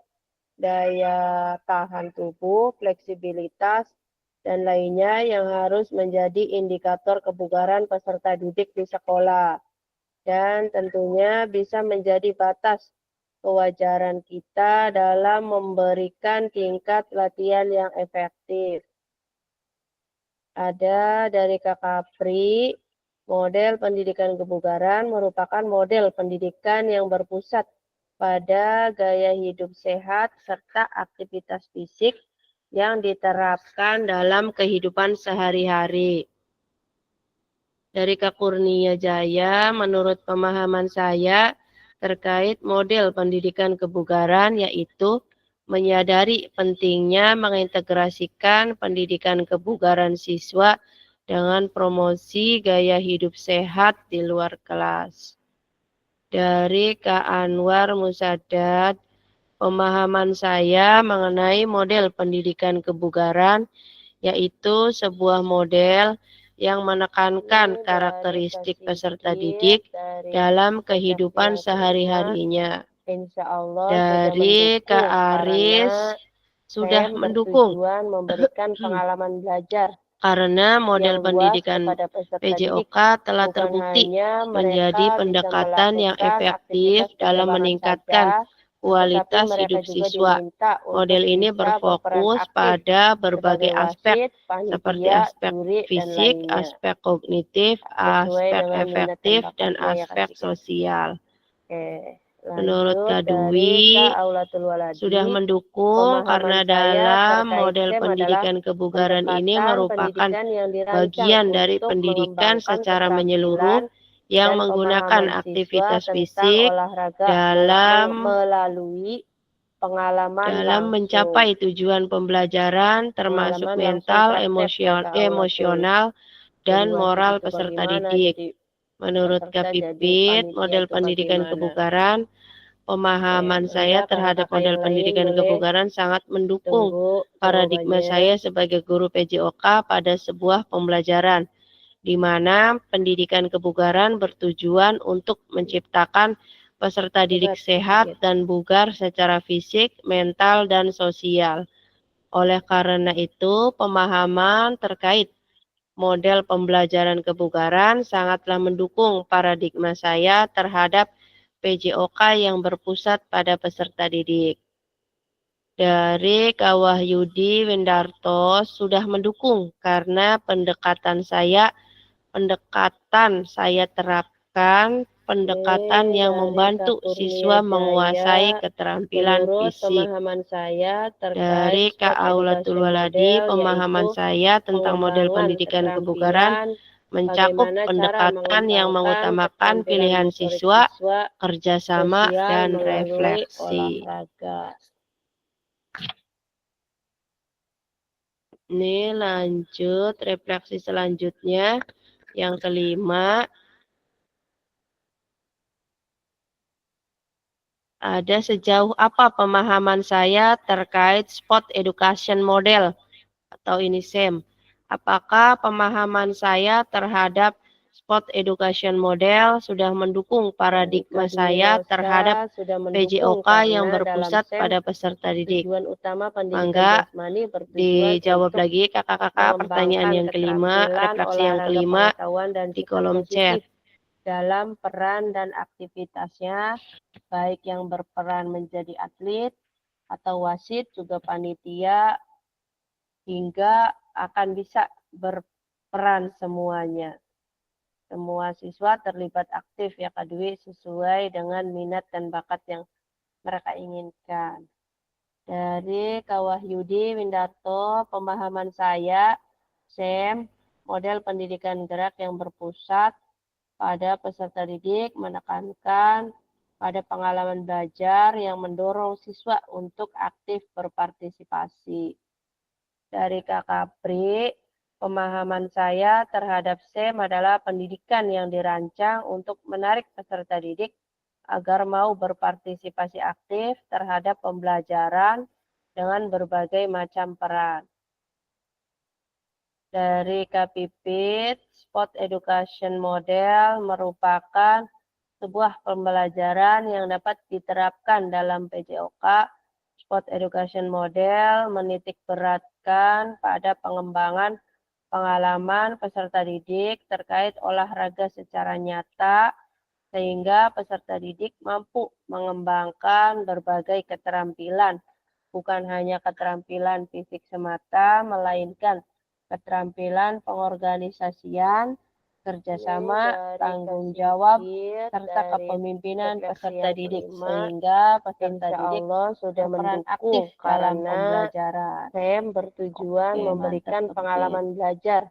daya tahan tubuh, fleksibilitas, dan lainnya yang harus menjadi indikator kebugaran peserta didik di sekolah. Dan tentunya bisa menjadi batas kewajaran kita dalam memberikan tingkat latihan yang efektif. Ada dari Kakak Pri, model pendidikan kebugaran merupakan model pendidikan yang berpusat pada gaya hidup sehat serta aktivitas fisik yang diterapkan dalam kehidupan sehari-hari. Dari Kak Kurnia Jaya, menurut pemahaman saya terkait model pendidikan kebugaran, yaitu menyadari pentingnya mengintegrasikan pendidikan kebugaran siswa dengan promosi gaya hidup sehat di luar kelas. Dari Kak Anwar Musaddad, pemahaman saya mengenai model pendidikan kebugaran yaitu sebuah model yang menekankan karakteristik peserta didik dalam kehidupan sehari-harinya. Dari Kak Aris sudah mendukung memberikan pengalaman belajar karena model yang luas pendidikan kepada peserta didik, PJOK telah bukan terbukti hanya menjadi mereka bisa pendekatan yang melakukan efektif aktivitas dalam penerbangan meningkatkan saja, kualitas tetapi mereka hidup juga siswa. diminta Model untuk ini bisa berperan berfokus aktif pada berbagai sebagai aspek wasit, seperti panitia, aspek juri, dan fisik, lainnya, aspek kognitif, sesuai aspek dengan minat dan efektif, dan bakatnya ya Kak aspek Cika. sosial. Oke, Menurut lanjut Kak dari Dwi, Kak Aulatul Waladi. sudah mendukung karena Pemahaman saya dalam terkait model STEM adalah pendidikan kebugaran ini pendekatan merupakan pendidikan yang dirancang bagian dari untuk pendidikan mengembangkan secara menyeluruh keterampilan yang dan menggunakan pemahaman siswa aktivitas tentang fisik olahraga dalam melalui pengalaman langsung. mencapai tujuan pembelajaran termasuk Pengalaman langsung mental, praktek ya Kak Aulatul. emosional, dan Jadi wajib moral itu peserta bagaimana didik. jadi Menurut peserta, jadi Kapipit, panitia model itu pendidikan bagaimana. kebugaran, pemahaman saya Bunda, terhadap kakak-kakak model yang lain pendidikan boleh kebugaran sangat mendukung tunggu paradigma saya jawabannya. sebagai guru PJOK pada sebuah pembelajaran, di mana pendidikan kebugaran bertujuan untuk menciptakan peserta didik sehat dan bugar secara fisik, mental, dan sosial. Oleh karena itu, pemahaman terkait model pembelajaran kebugaran sangatlah mendukung paradigma saya terhadap PJOK yang berpusat pada peserta didik. Dari Kak Wahyudi Windarto sudah mendukung karena pendekatan saya terapkan pendekatan yang membantu siswa menguasai keterampilan Menurut fisik. pemahaman saya Dari terkait Kak sport Aulatul education Waladi, model, pemahaman yaitu saya tentang model pengembangan pendidikan kebugaran keterampilan, mencakup bagaimana cara pendekatan yang mengembangkan mengutamakan keterampilan pilihan motorik siswa, siswa kerjasama, sosial dan melalui refleksi. olahraga. Ini lanjut, refleksi selanjutnya. Yang kelima, ada sejauh apa pemahaman saya terkait sport education model atau ini SEM. Apakah pemahaman saya terhadap sport education model sudah mendukung paradigma saya terhadap PJOK yang berpusat pada peserta didik? Tujuan utama pendidikan Mangga jasmani bertujuan dijawab untuk lagi kakak-kakak pertanyaan yang kelima, refleksi yang kelima dan di kolom chat. dalam peran dan aktivitasnya, baik yang berperan menjadi atlet atau wasit, juga panitia, hingga akan bisa berperan semuanya. Semua siswa terlibat aktif ya Kak Dwi, sesuai dengan minat dan bakat yang mereka inginkan. Dari Kak Wahyudi Windarto, pemahaman saya, SEM, model pendidikan gerak yang berpusat pada peserta didik, menekankan pada pengalaman belajar yang mendorong siswa untuk aktif berpartisipasi. Dari Kak Kapri, pemahaman saya terhadap SEM adalah pendidikan yang dirancang untuk menarik peserta didik agar mau berpartisipasi aktif terhadap pembelajaran dengan berbagai macam peran. Dari Kapipit, Sport Education Model merupakan sebuah pembelajaran yang dapat diterapkan dalam PJOK. Sport Education Model menitik beratkan pada pengembangan pengalaman peserta didik terkait olahraga secara nyata, sehingga peserta didik mampu mengembangkan berbagai keterampilan, bukan hanya keterampilan fisik semata, melainkan keterampilan pengorganisasian kerjasama, tanggung jawab, serta kepemimpinan peserta didik, sehingga peserta didik sudah berperan aktif dalam pembelajaran. SEM bertujuan memberikan pengalaman belajar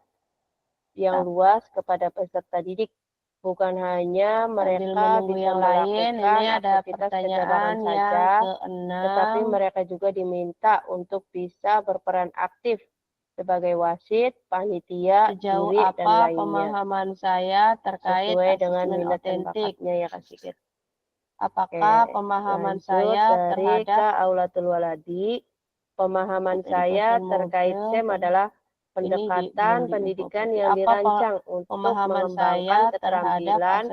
yang luas kepada peserta didik. Bukan hanya mereka bisa melakukan aktivitas kecabangan saja, tetapi mereka juga diminta untuk bisa berperan aktif sebagai wasit, panitia, juri, dan lainnya. Pemahaman saya terkait sesuai dengan minat dan bakatnya ya Kak Sigit. Apakah pemahaman saya terhadap Aulatul Waladi? Pemahaman saya terkait SEM adalah pendekatan pendidikan yang dirancang untuk mengembangkan keterampilan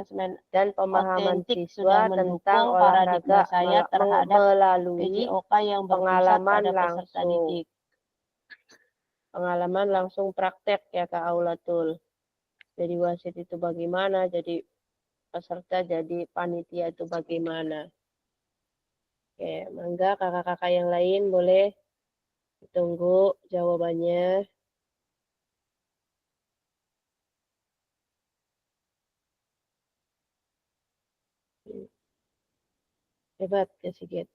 dan pemahaman siswa tentang olahraga melalui pengalaman langsung. Pengalaman langsung praktek ya Kak Aulatul. Jadi wasit itu bagaimana, jadi peserta, jadi panitia itu bagaimana. Oke, mangga kakak-kakak yang lain boleh ditunggu jawabannya. Hebat ya Sigit.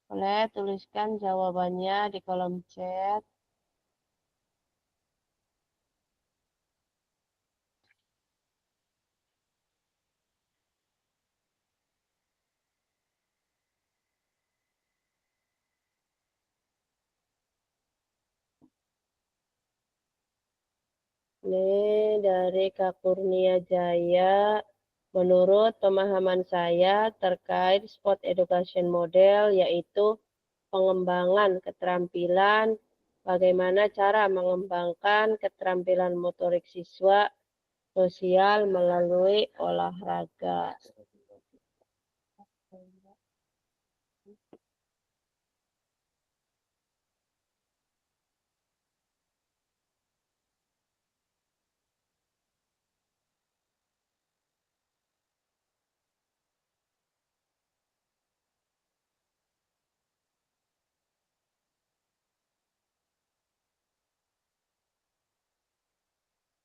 Boleh tuliskan jawabannya di kolom chat. Ini dari Kak Kurnia Jaya. Menurut pemahaman saya terkait sport education model yaitu pengembangan keterampilan, bagaimana cara mengembangkan keterampilan motorik siswa sosial melalui olahraga.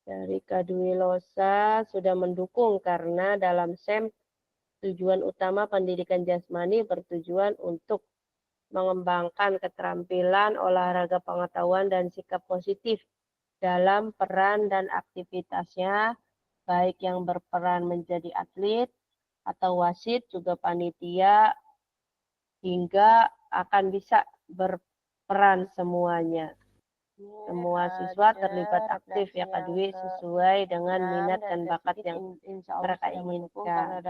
Dari Kadwi Losa sudah mendukung karena dalam SEM tujuan utama pendidikan jasmani bertujuan untuk mengembangkan keterampilan, olahraga, pengetahuan, dan sikap positif dalam peran dan aktivitasnya, baik yang berperan menjadi atlet atau wasit, juga panitia, hingga akan bisa berperan semuanya. Semua siswa terlibat aktif ya Kak Dwi sesuai dengan minat dan bakat yang mereka inginkan.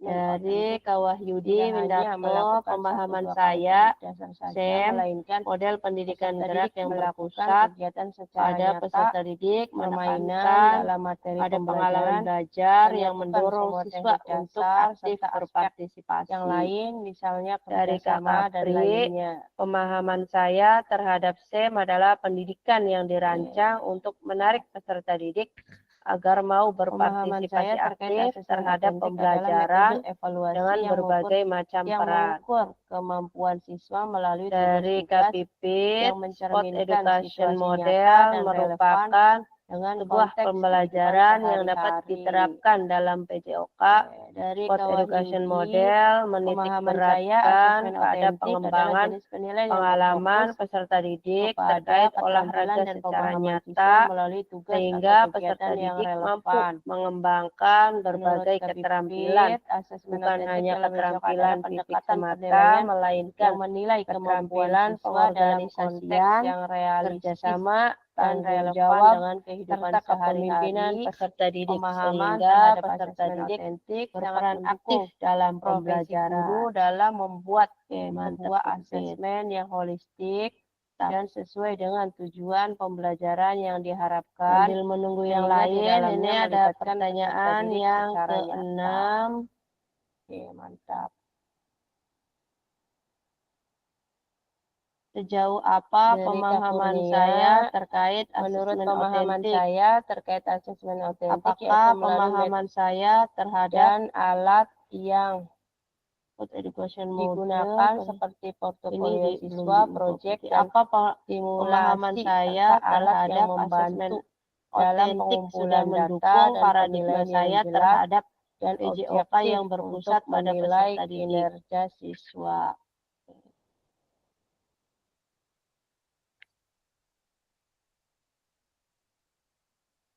Dari Kak Wahyudi Windarto, pemahaman saya SEM model pendidikan gerak yang berpusat pada peserta didik, permainan, ada pengalaman belajar yang mendorong siswa untuk aktif berpartisipasi. Yang lain misalnya dari Kak Apri, pemahaman saya terhadap SEM adalah pendidikan yang dirancang untuk menarik peserta didik agar mau berpartisipasi aktif terhadap pembelajaran dengan berbagai macam peran. Kemampuan siswa melalui dari KPP, Sport Education Model merupakan sebuah pembelajaran yang dapat diterapkan dalam PJOK. Sport Education Model menitik beratkan pada pengembangan pengalaman peserta didik terkait olahraga secara nyata, sehingga peserta didik mampu mengembangkan berbagai keterampilan, bukan hanya keterampilan fisik semata, melainkan keterampilan pengorganisasian, kerjasama, tanggung jawab dengan kehidupan kepemimpinan peserta didik, sehingga peserta didik berperan aktif dalam pembelajaran, guru dalam membuat sebuah asesmen yang holistik dan sesuai dengan tujuan pembelajaran yang diharapkan. Sambil menunggu yang lain, ini ada pertanyaan yang ke-6. Oke, mantap. Sejauh apa pemahaman saya terkait asesmen otentik? Apakah pemahaman saya terhadap alat yang digunakan seperti portofolio siswa, proyek, dan pemahaman saya terhadap membantu dalam pengumpulan data dan paradigma saya terhadap dan PJOK yang berpusat pada peserta kinerja siswa.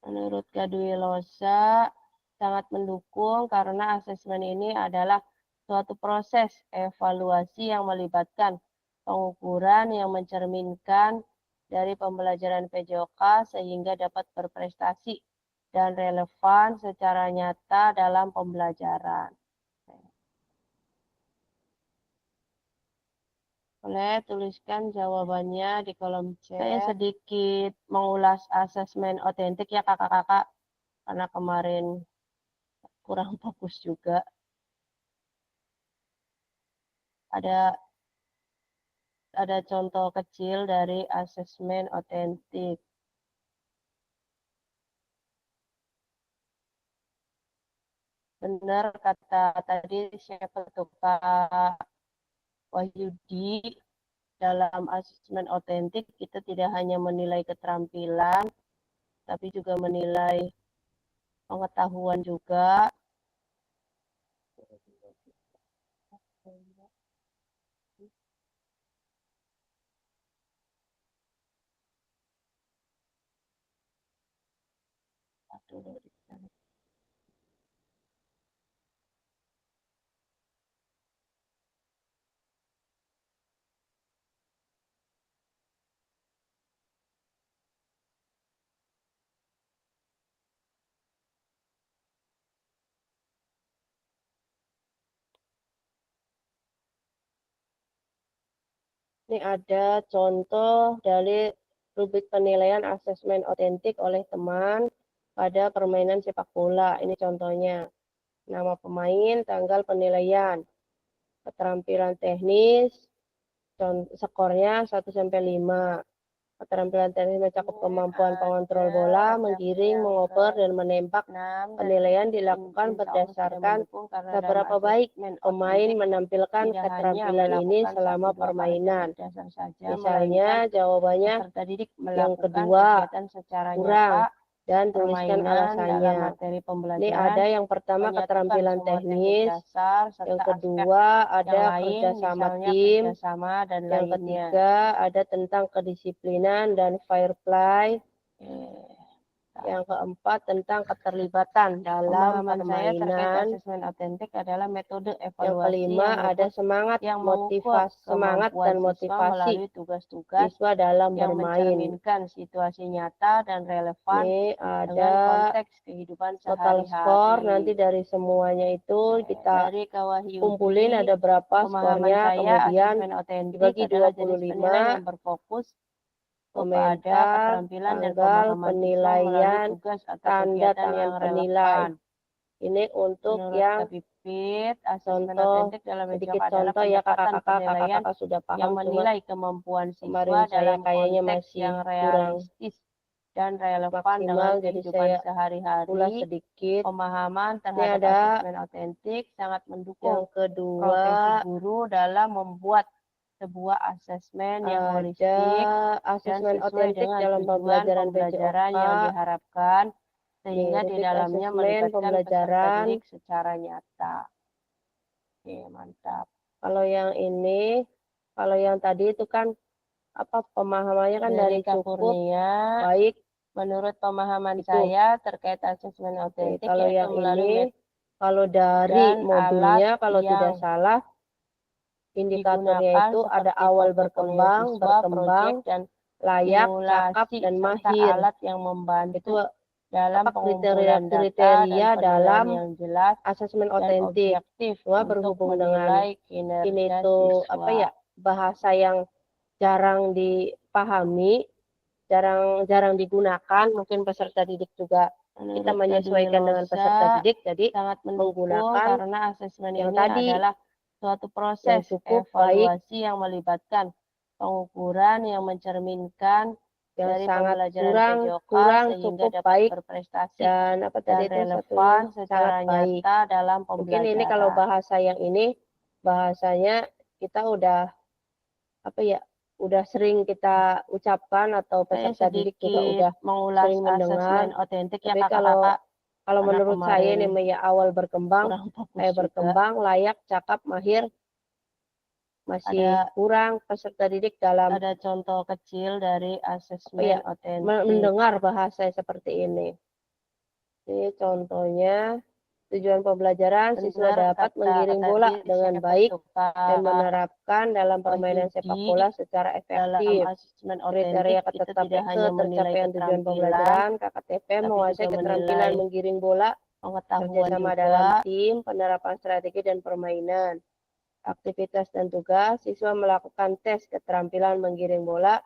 Menurut Gadwilosa, sangat mendukung karena asesmen ini adalah suatu proses evaluasi yang melibatkan pengukuran yang mencerminkan dari pembelajaran PJOK sehingga dapat berprestasi dan relevan secara nyata dalam pembelajaran. Boleh tuliskan jawabannya di kolom chat. Saya sedikit mengulas asesmen otentik ya kakak-kakak, karena kemarin kurang fokus juga. Ada contoh kecil dari asesmen otentik. Benar kata tadi siapa tuh Kak Wahyudi, dalam asesmen otentik kita tidak hanya menilai keterampilan, tapi juga menilai pengetahuan juga. Ini ada contoh dari rubrik penilaian asesmen otentik oleh teman pada permainan sepak bola. Ini contohnya. Nama pemain, tanggal penilaian, keterampilan teknis, skornya 1-5. Keterampilan teknis mencakup kemampuan pengontrol bola, menggiring, mengoper, dan menembak. Penilaian dilakukan berdasarkan seberapa baik pemain menampilkan keterampilan ini selama permainan. Misalnya jawabannya yang kedua, kurang, dan tuliskan alasannya. Ini ada yang pertama keterampilan teknis, yang kedua ada kerja sama tim, yang ketiga ada tentang kedisiplinan dan fair play, yang keempat tentang keterlibatan dalam permainan. Asesmen otentik adalah metode evaluasi. Yang kelima ada semangat dan motivasi siswa dalam bermain. Mencerminkan situasi nyata dan relevan. Ini ada konteks kehidupan total skor. Nanti dari semuanya itu kita kumpulin ada berapa skornya, kemudian dibagi 25. Yang berfokus komentar, tanggal penilaian, tanda tangan penilai. Ini untuk yang contoh, sedikit contoh ya kakak-kakak sudah paham, yang menilai kemampuan siswa dalam kayaknya masih yang realistis dan relevan dengan kehidupan sehari-hari. Sedikit pemahaman terhadap asesmen otentik sangat mendukung yang kedua profesi guru dalam membuat sebuah asesmen yang holistik asesmen otentik dalam pembelajaran yang diharapkan, sehingga di dalamnya melibatkan pembelajaran secara nyata. Oke, mantap. Kalau yang ini, kalau yang tadi itu kan apa pemahamannya kan dari cukup baik. Menurut pemahaman saya terkait asesmen otentik, kalau yang ini, kalau dari modulnya kalau tidak salah indikatornya itu ada awal berkembang, dan layak, cakap, dan mahir. Alat yang membantu itu dalam kriteria dalam yang jelas, asesmen otentik. Cuma berhubung dengan ini tuh apa ya, bahasa yang jarang dipahami, jarang digunakan, mungkin peserta didik juga kita menyesuaikan dengan peserta didik, jadi sangat menggunakan karena asesmen yang tadi adalah suatu proses evaluasi yang melibatkan pengukuran yang mencerminkan dari pembelajaran PJOK sehingga dapat baik, berprestasi dan apa tadi relevan secara nyata dalam pembelajaran. Mungkin ini kalau bahasa yang ini bahasanya kita udah udah sering kita ucapkan atau peserta didik juga udah mengulas sering mendengar. asesmen otentik ya Tapi kakak-kakak. kalau Karena menurut saya kemarin ini ya awal berkembang, kurang fokus kayak juga. berkembang, layak, cakap, mahir, masih Ada- kurang peserta didik dalam Ada contoh kecil dari asesmen otentik. mendengar bahasa seperti ini. Ini contohnya, tujuan pembelajaran siswa Benar, dapat kata menggiring tadi bola dengan siapa baik suka dan menerapkan dalam permainan sepak uji bola secara dalam efektif. asesmen Kriteria otentik itu tidak hanya menilai ketercapaian tujuan keterampilan, pembelajaran, KKTP tapi menguasai juga keterampilan menilai menggiring bola, pengetahuan kerjasama juga. dalam tim, penerapan strategi dan permainan. Aktivitas dan tugas, siswa melakukan tes keterampilan menggiring bola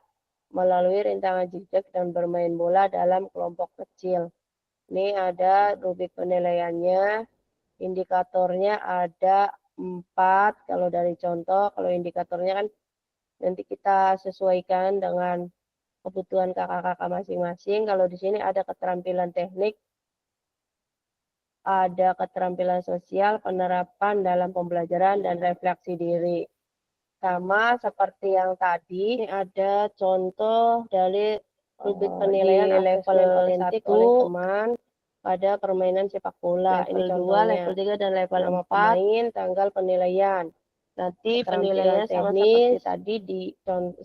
melalui rintangan jejak dan bermain bola dalam kelompok kecil. Ini ada rubrik penilaiannya, indikatornya ada 4 kalau dari contoh, kalau indikatornya kan nanti kita sesuaikan dengan kebutuhan kakak-kakak masing-masing. Kalau di sini ada keterampilan teknik, ada keterampilan sosial, penerapan dalam pembelajaran, dan refleksi diri. Sama seperti yang tadi, ini ada contoh dari rubrik penilaian di level otentik 1 oleh teman pada permainan sepak bola. level Ini 2, contohnya. level 3, dan level Nama 4. pemain, tanggal penilaian. Nanti Keterampilan penilaiannya sama teknis, seperti tadi di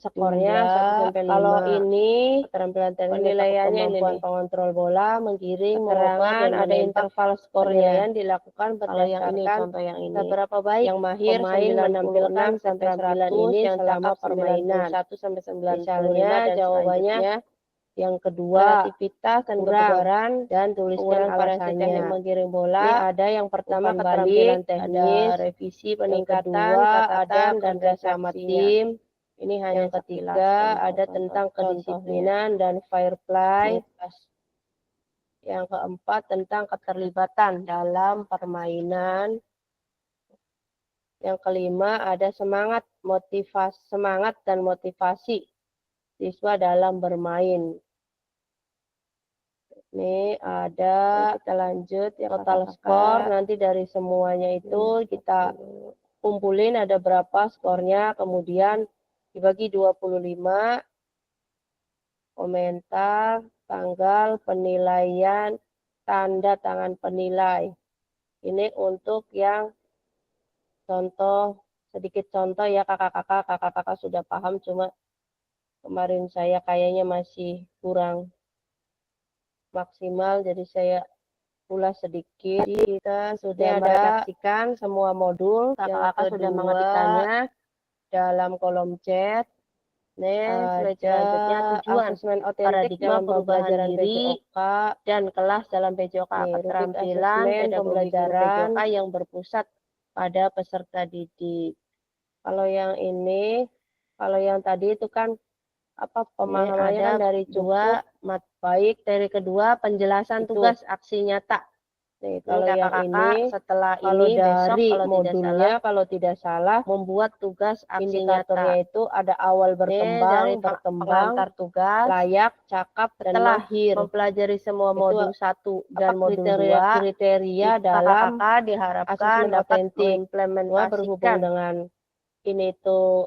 skornya 1 sampai 5. Kalau ini keterampilan teknis, penilaiannya ini kemampuan nih. pengontrol bola, menggiring, Keterangan, mengoper, dan ada menembak. interval skornya. Penilaian dilakukan Kalau yang ini, berdasarkan contoh yang ini. seberapa baik Yang mahir pemain 96 menampilkan sampai keterampilan 100, ini yang selama cakap permainan. 91 sampai 95, Misalnya dan jawabannya selanjutnya yang kedua, kreativitas dan kurang, kebugaran, dan tuliskan penggunaan variasi teknik alasannya. menggiring Ini bola. ada yang pertama umpan keterampilan balik, teknis, ada revisi yang peningkatan, kedua ada catatan, dan kerja sama refleksinya. tim, Ini hanya yang ketiga ada tentang kedisiplinan dan fair play, yang keempat tentang keterlibatan dalam permainan, yang kelima ada semangat dan motivasi siswa dalam bermain. Ini ada, kita lanjut ya, total skor. Nanti dari semuanya itu kita kumpulin ada berapa skornya, kemudian dibagi 25, komentar, tanggal, penilaian, tanda tangan penilai. Ini untuk yang contoh, sedikit contoh ya kakak-kakak sudah paham, cuma kemarin saya kayaknya masih kurang maksimal, jadi saya ulas sedikit. Kita sudah merefleksikan semua modul, kakak-kakak sudah mengetikkannya dalam kolom chat. Selanjutnya tujuan asesmen otentik paradigma dalam pembelajaran perubahan diri PJOK dan kelas dalam PJOK, keterampilan pembelajaran PJOK yang berpusat pada peserta didik. Kalau yang ini, kalau yang tadi itu kan pemahamannya kan dari dua baik, dari kedua penjelasan itu. tugas aksi nyata. Nih, kalau yang ini setelah kalau ini besok dari kalau modulnya tidak kalau tidak salah membuat tugas aksi indikatornya nyata. itu ada awal Dari pengantar tugas, layak, cakap, dan setelah mahir. mempelajari semua Itu modul 1 dan modul 2, kriteria dalam kakak diharapkan asesmen dapat otentik. mengimplementasikan Berhubung dengan ini tuh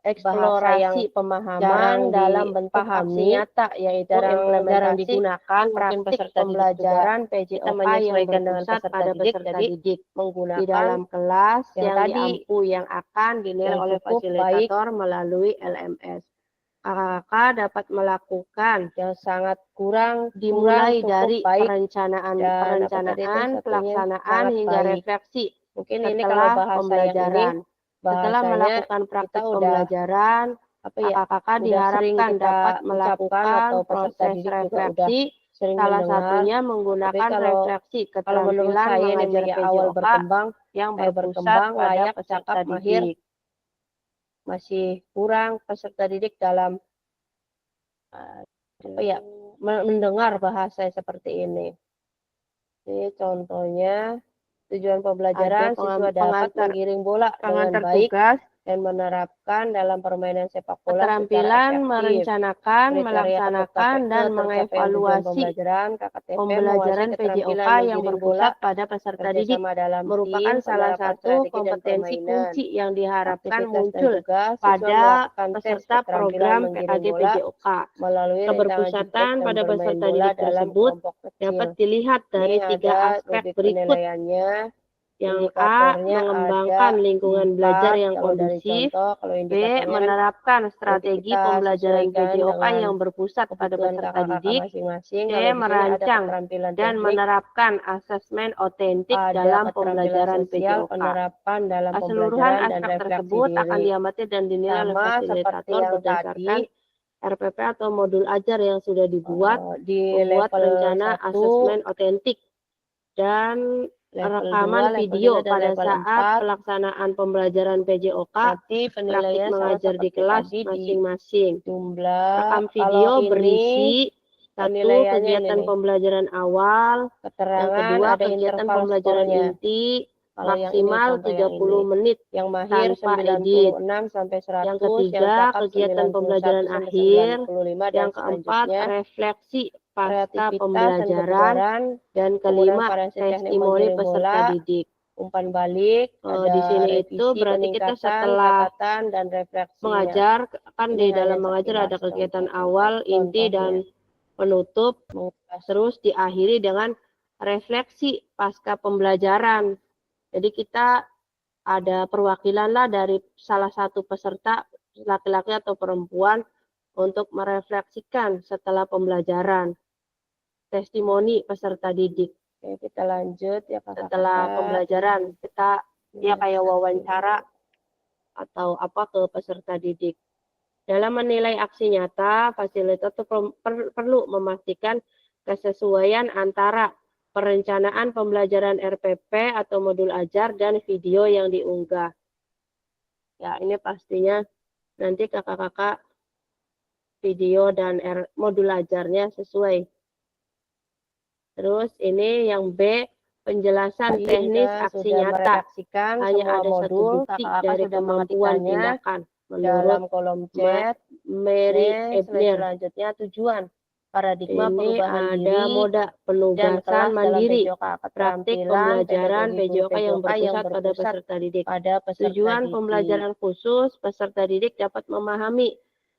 eksplorasi pemahaman dalam bentuk aksi nyata, yaitu jarang implementasi digunakan mungkin praktik peserta didik pembelajaran juga. Kita PJOK yang menyesuaikan dengan berpusat peserta pada didik, peserta jadi didik di menggunakan dalam kelas yang yang tadi diampu yang akan dinilai yang oleh cukup fasilitator melalui LMS. Kakak dapat melakukan yang sangat kurang dimulai cukup dari baik, perencanaan, satunya pelaksanaan sangat hingga baik. refleksi. Mungkin Setelah ini kalau bahasa pembelajaran, setelah bahasanya melakukan praktik kita udah pembelajaran, kakak udah sering diharapkan kita dapat ucapkan melakukan atau peserta proses didik juga udah refleksi. sering Salah mendengar. satunya Tapi menggunakan refleksi kalau menurut keterampilan saya ini mengajar awal PJOK berkembang, yang kayak berpusat pada layak, peserta cakap, mahir, didik. masih kurang peserta didik dalam mendengar bahasa seperti ini. Ini contohnya tujuan pembelajaran, siswa dapat menggiring bola dengan baik dan menerapkan dalam permainan sepak bola Keterampilan secara efektif. merencanakan, Kriteria melaksanakan, kepesertaan dan tercapai tujuan mengevaluasi pembelajaran KKTP pembelajaran menguasai PJOK keterampilan yang menggiring bola, berpusat pada peserta didik kerjasama dalam merupakan tim, salah penerapan satu strategi dan kompetensi permainan. kunci yang diharapkan Aktivitas dan muncul tugas siswa pada melakukan tes peserta keterampilan program menggiring PKG bola PJOK. melalui rintangan jeprek Keberpusatan dan pada bermain peserta bola didik dalam tersebut kelompok dapat kecil. dilihat dari Ini tiga ada aspek rubrik berikut. penilaiannya. Yang A. Indikatornya Mengembangkan ada lingkungan belajar 4 yang kalau dari kondusif. contoh. Kalau B. indikatornya kan Menerapkan nanti strategi kita pembelajaran sesuaikan PJOK dengan yang berpusat pada kebutuhan peserta kakak-kakak didik. masing-masing. C. Kalau di sini ada Merancang keterampilan dan teknik, menerapkan asesmen otentik ada dalam keterampilan pembelajaran sosial, PJOK. penerapan dalam Keseluruhan pembelajaran dan aspek refleksi tersebut akan diri. diamati dan dinilai oleh Sama seperti fasilitator yang berdasarkan tadi, RPP atau modul ajar yang sudah dibuat, di membuat level rencana 1, asesmen otentik dan level 2, rekaman level video 3, dan pada level saat 4. pelaksanaan pembelajaran PJOK, Nanti praktik penilaiannya sama mengajar di seperti kelas tadi di masing-masing. jumlah. Rekam Kalau video ini berisi 1. penilaiannya ini Kegiatan nih, pembelajaran awal. Yang keterangan kedua, ada kegiatan interval pembelajaran skornya. inti Kalau yang ini maksimal contoh yang 30 ini. menit Yang mahir tanpa edit. 96 sampai 100, Yang yang ketiga, cakap kegiatan 91 pembelajaran sampai akhir. 95, dan Yang keempat, selanjutnya refleksi pasca kreativitas dan pembelajaran. kebugaran. Dan Kemudian kelima, variasi teknik testimoni menggiring peserta bola, didik. umpan balik, ada Di sini itu revisi, berarti kita peningkatan, setelah catatan, dan refleksinya. mengajar, kan Ini di hanya dalam mengajar ada sekilas kegiatan contoh-contoh awal, inti, contohnya. dan penutup, Mengupas. terus diakhiri dengan refleksi pasca pembelajaran. Jadi kita ada perwakilan lah dari salah satu peserta, laki-laki atau perempuan, untuk merefleksikan setelah pembelajaran. Testimoni peserta didik. Oke, kita lanjut ya kakak-kakak. Setelah pembelajaran, kita ya kayak wawancara atau apa ke peserta didik. Dalam menilai aksi nyata, fasilitator perlu memastikan kesesuaian antara perencanaan pembelajaran RPP atau modul ajar dan video yang diunggah. Ya, ini pastinya nanti kakak-kakak video dan modul ajarnya sesuai. Terus ini yang B, penjelasan teknis aksi nyata. Hanya ada satu bukti dari kemampuan tindakan. Dalam Menurut kolom chat, Mary Ebner, selanjutnya tujuan, paradigma ini perubahan ada diri, moda dan penugasan kelas mandiri, dalam PJOK, praktik keterampilan pembelajaran pedagogi guru PJOK yang berpusat pada peserta didik. pada peserta Tujuan didik. pembelajaran khusus, peserta didik dapat memahami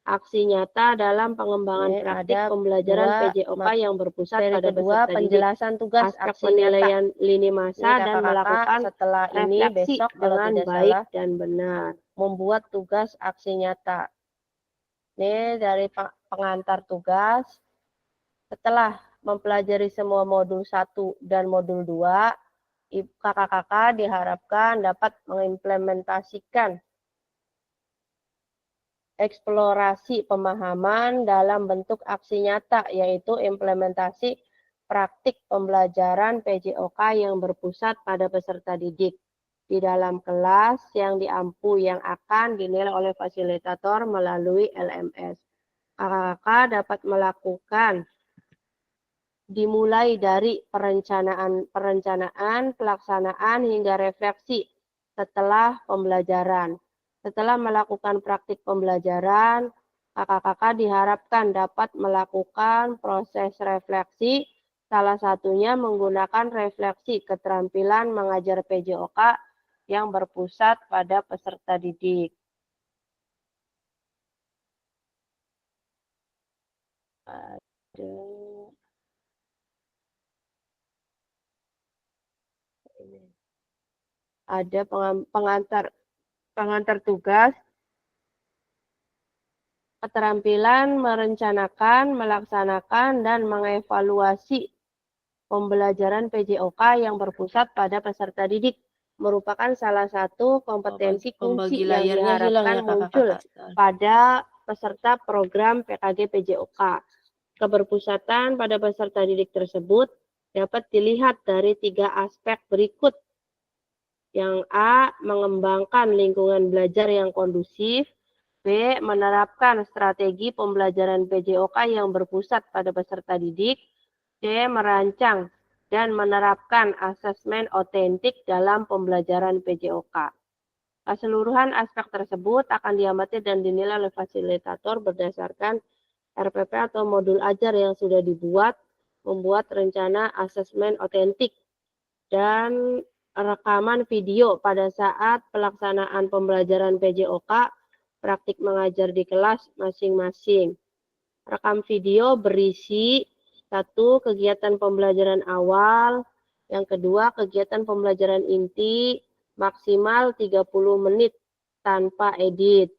aksi nyata dalam pengembangan Ini praktik ada pembelajaran dua PJOK yang berpusat Seri pada kedua, peserta didik. penjelasan tugas Aspek aksi nyata. penilaian lini Ini masa dan kakak-kakak melakukan setelah ini refleksi besok kalau dengan tidak baik salah dan benar. membuat tugas aksi nyata. Ini dari pengantar tugas. Setelah mempelajari semua modul 1 dan modul 2, kakak-kakak diharapkan dapat mengimplementasikan eksplorasi pemahaman dalam bentuk aksi nyata, yaitu implementasi praktik pembelajaran PJOK yang berpusat pada peserta didik di dalam kelas yang diampu yang akan dinilai oleh fasilitator melalui LMS. Kakak-kakak dapat melakukan dimulai dari perencanaan, pelaksanaan hingga refleksi setelah pembelajaran. Setelah melakukan praktik pembelajaran, kakak-kakak diharapkan dapat melakukan proses refleksi, salah satunya menggunakan refleksi keterampilan mengajar PJOK yang berpusat pada peserta didik. Ada pengantar tugas, keterampilan merencanakan, melaksanakan, dan mengevaluasi pembelajaran PJOK yang berpusat pada peserta didik merupakan salah satu kompetensi kunci yang diharapkan muncul pada peserta program PKG PJOK. Keberpusatan pada peserta didik tersebut dapat dilihat dari 3 aspek berikut. Yang A, mengembangkan lingkungan belajar yang kondusif. B, menerapkan strategi pembelajaran PJOK yang berpusat pada peserta didik. C, merancang dan menerapkan asesmen otentik dalam pembelajaran PJOK. Keseluruhan aspek tersebut akan diamati dan dinilai oleh fasilitator berdasarkan RPP atau modul ajar yang sudah dibuat, membuat rencana asesmen otentik, dan rekaman video pada saat pelaksanaan pembelajaran PJOK, praktik mengajar di kelas masing-masing. Rekam video berisi 1. Kegiatan pembelajaran awal, yang kedua kegiatan pembelajaran inti, maksimal 30 menit tanpa edit.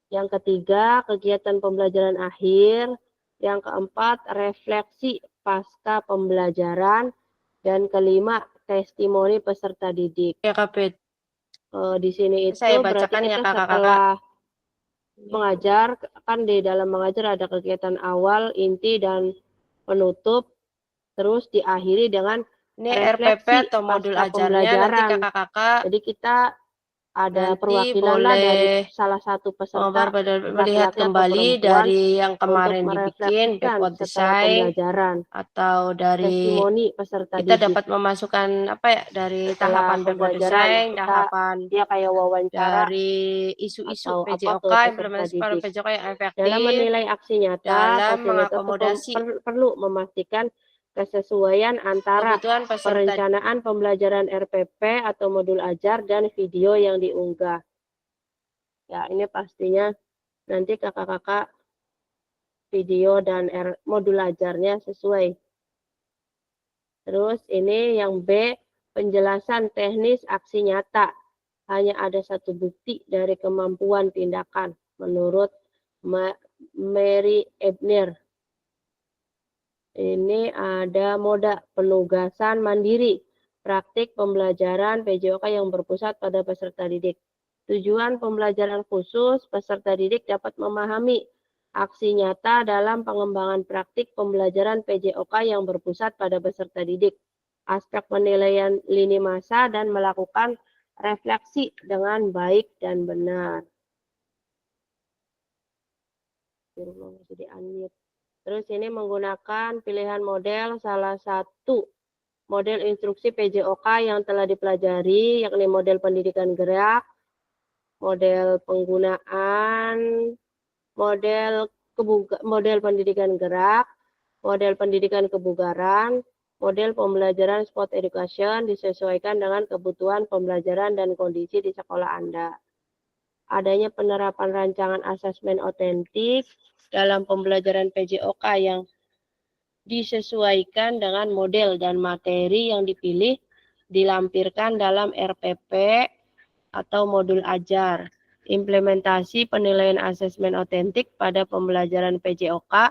Yang ketiga, kegiatan pembelajaran akhir. Yang keempat, refleksi pasca pembelajaran. Dan kelima, testimoni peserta didik. Ya, Kak Pet. Di sini itu Saya berarti bacakan ya, kita Kakak-kakak. setelah mengajar, kan di dalam mengajar ada kegiatan awal, inti, dan penutup. Terus diakhiri dengan Ini refleksi RPP atau modul pasca ajarnya nanti pembelajaran. kakak-kakak Jadi kita ada nanti perwakilan lah dari boleh salah satu peserta, melihat laki-laki atau kembali perempuan, dari yang untuk kemarin dibikin merefleksikan backward setelah design pembelajaran. atau dari Testimoni peserta kita didik. dapat memasukkan apa ya dari Setelah tahapan backward pembelajaran, design, kita tahapan dia kayak wawancara dari isu-isu atau apa ke PJOK, peserta implementasi para didik. PJOK yang Dalam efektif menilai aksi nyata, dalam fasilitator mengakomodasi perlu memastikan kesesuaian antara kebutuhan peserta. perencanaan pembelajaran RPP atau modul ajar dan video yang diunggah. Ya, ini pastinya nanti kakak-kakak video dan modul ajarnya sesuai. Terus ini yang B, penjelasan teknis aksi nyata. Hanya ada satu bukti dari kemampuan tindakan menurut Mary Ebner. Ini ada moda penugasan mandiri, praktik pembelajaran PJOK yang berpusat pada peserta didik. Tujuan pembelajaran khusus, peserta didik dapat memahami aksi nyata dalam pengembangan praktik pembelajaran PJOK yang berpusat pada peserta didik. Aspek penilaian lini masa dan melakukan refleksi dengan baik dan benar. Terus ini menggunakan pilihan model salah satu model instruksi PJOK yang telah dipelajari, yakni model pendidikan gerak, model penggunaan, model pendidikan gerak, model pendidikan kebugaran, model pembelajaran sport education disesuaikan dengan kebutuhan pembelajaran dan kondisi di sekolah Anda. Adanya penerapan rancangan asesmen otentik dalam pembelajaran PJOK yang disesuaikan dengan model dan materi yang dipilih, dilampirkan dalam RPP atau modul ajar. Implementasi penilaian asesmen otentik pada pembelajaran PJOK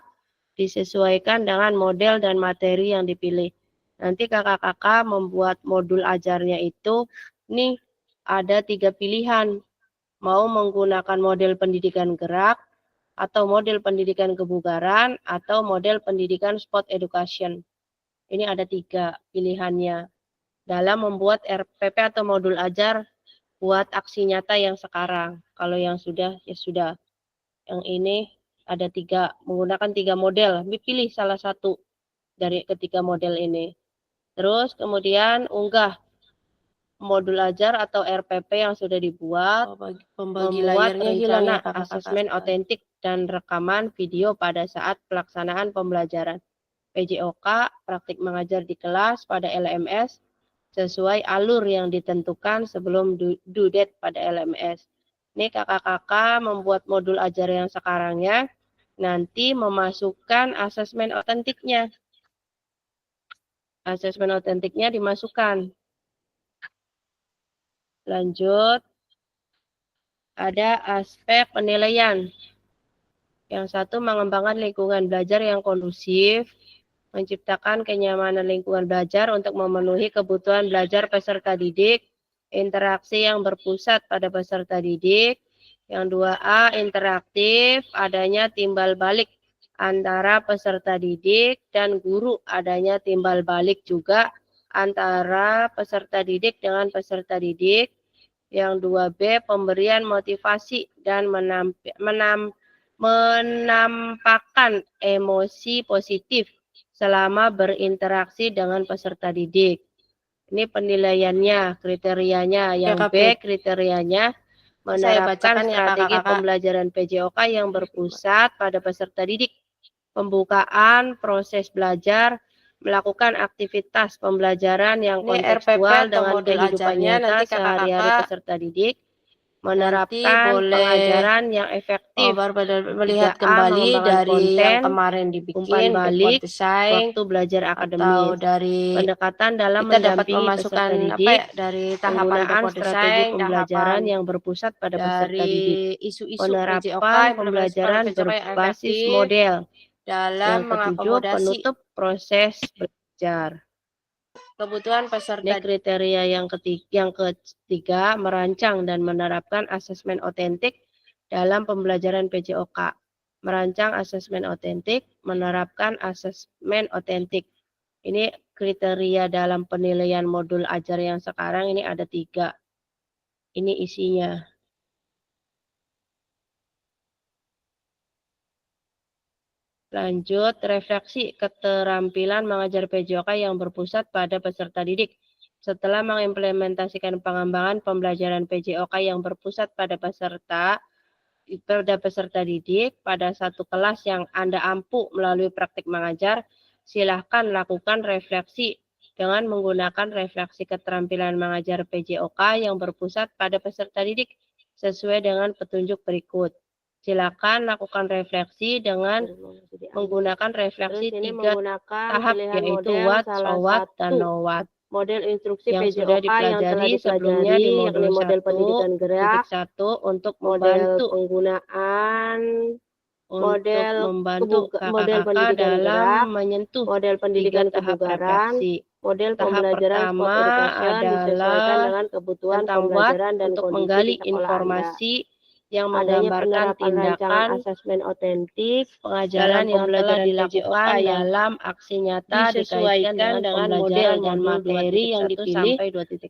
disesuaikan dengan model dan materi yang dipilih. Nanti kakak-kakak membuat modul ajarnya itu, nih ada 3 pilihan. Mau menggunakan model pendidikan gerak, atau model pendidikan kebugaran, atau model pendidikan sport education. Ini ada 3 pilihannya. Dalam membuat RPP atau modul ajar buat aksi nyata yang sekarang. Kalau yang sudah, ya sudah. Yang ini ada 3, menggunakan 3 model. Pilih salah satu dari ketiga model ini. Terus kemudian unggah modul ajar atau RPP yang sudah dibuat, Pembagi membuat layarnya hilang rencana ya, asesmen otentik dan rekaman video pada saat pelaksanaan pembelajaran PJOK, praktik mengajar di kelas pada LMS, sesuai alur yang ditentukan sebelum due date pada LMS. Ini kakak-kakak membuat modul ajar yang sekarangnya, nanti memasukkan asesmen otentiknya. Asesmen otentiknya dimasukkan. Lanjut, ada aspek penilaian. Yang satu, mengembangkan lingkungan belajar yang kondusif, menciptakan kenyamanan lingkungan belajar untuk memenuhi kebutuhan belajar peserta didik, interaksi yang berpusat pada peserta didik. Yang 2A, interaktif, adanya timbal balik antara peserta didik dan guru, adanya timbal balik juga antara peserta didik dengan peserta didik. Yang 2B, pemberian motivasi dan menampakkan emosi positif selama berinteraksi dengan peserta didik. Ini penilaiannya, kriterianya. Yang B, kriterianya menerapkan strategi pembelajaran PJOK yang berpusat pada peserta didik. Pembukaan proses belajar, melakukan aktivitas pembelajaran yang kontekstual dengan kehidupan nyata sehari-hari peserta didik, menerapkan pengajaran yang efektif, melihat kembali dari yang kemarin dibikin, balik waktu belajar akademis, pendekatan dalam mendampingi peserta didik, dari penggunaan strategi pembelajaran yang berpusat pada peserta didik, penerapan pembelajaran berbasis model, yang ketujuh penutup proses belajar. Kebutuhan peserta. Ini kriteria yang ketiga, merancang dan menerapkan asesmen otentik dalam pembelajaran PJOK. Merancang asesmen otentik, menerapkan asesmen otentik. Ini kriteria dalam penilaian modul ajar yang sekarang ini ada 3. Ini isinya. Lanjut, refleksi keterampilan mengajar PJOK yang berpusat pada peserta didik. Setelah mengimplementasikan pengembangan pembelajaran PJOK yang berpusat pada peserta didik pada satu kelas yang Anda ampu melalui praktik mengajar, silahkan lakukan refleksi dengan menggunakan refleksi keterampilan mengajar PJOK yang berpusat pada peserta didik sesuai dengan petunjuk berikut. Silakan lakukan refleksi dengan menggunakan refleksi 3 tahap, yaitu what, so what, dan know what. Model instruksi yang sudah dipelajari sebelumnya di modul pendidikan gerak 1 untuk membantu penggunaan model pendidikan dalam menyentuh model pendidikan kebugaran. Model pembelajaran pertama adalah dengan kebutuhan pembelajaran dan untuk menggali informasi yang menggambarkan tindakan asesmen otentik, pengajaran yang telah dilakukan dalam aksi nyata disesuaikan dengan model dan materi yang dipilih,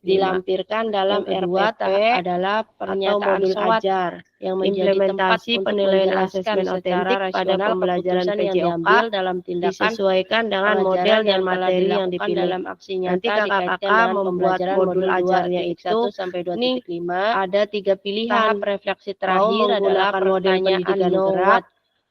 dilampirkan dalam RPP adalah pernyataan ajar yang implementasi penilaian asesmen otentik pada pembelajaran PJOK dalam tindakan disesuaikan dengan model dan materi yang dipilih dalam aksi nyata. Nanti kakak membuat modul ajarnya itu ini ada 3 pilihan. Tahap refleksi terakhir adalah model pendidikan gerak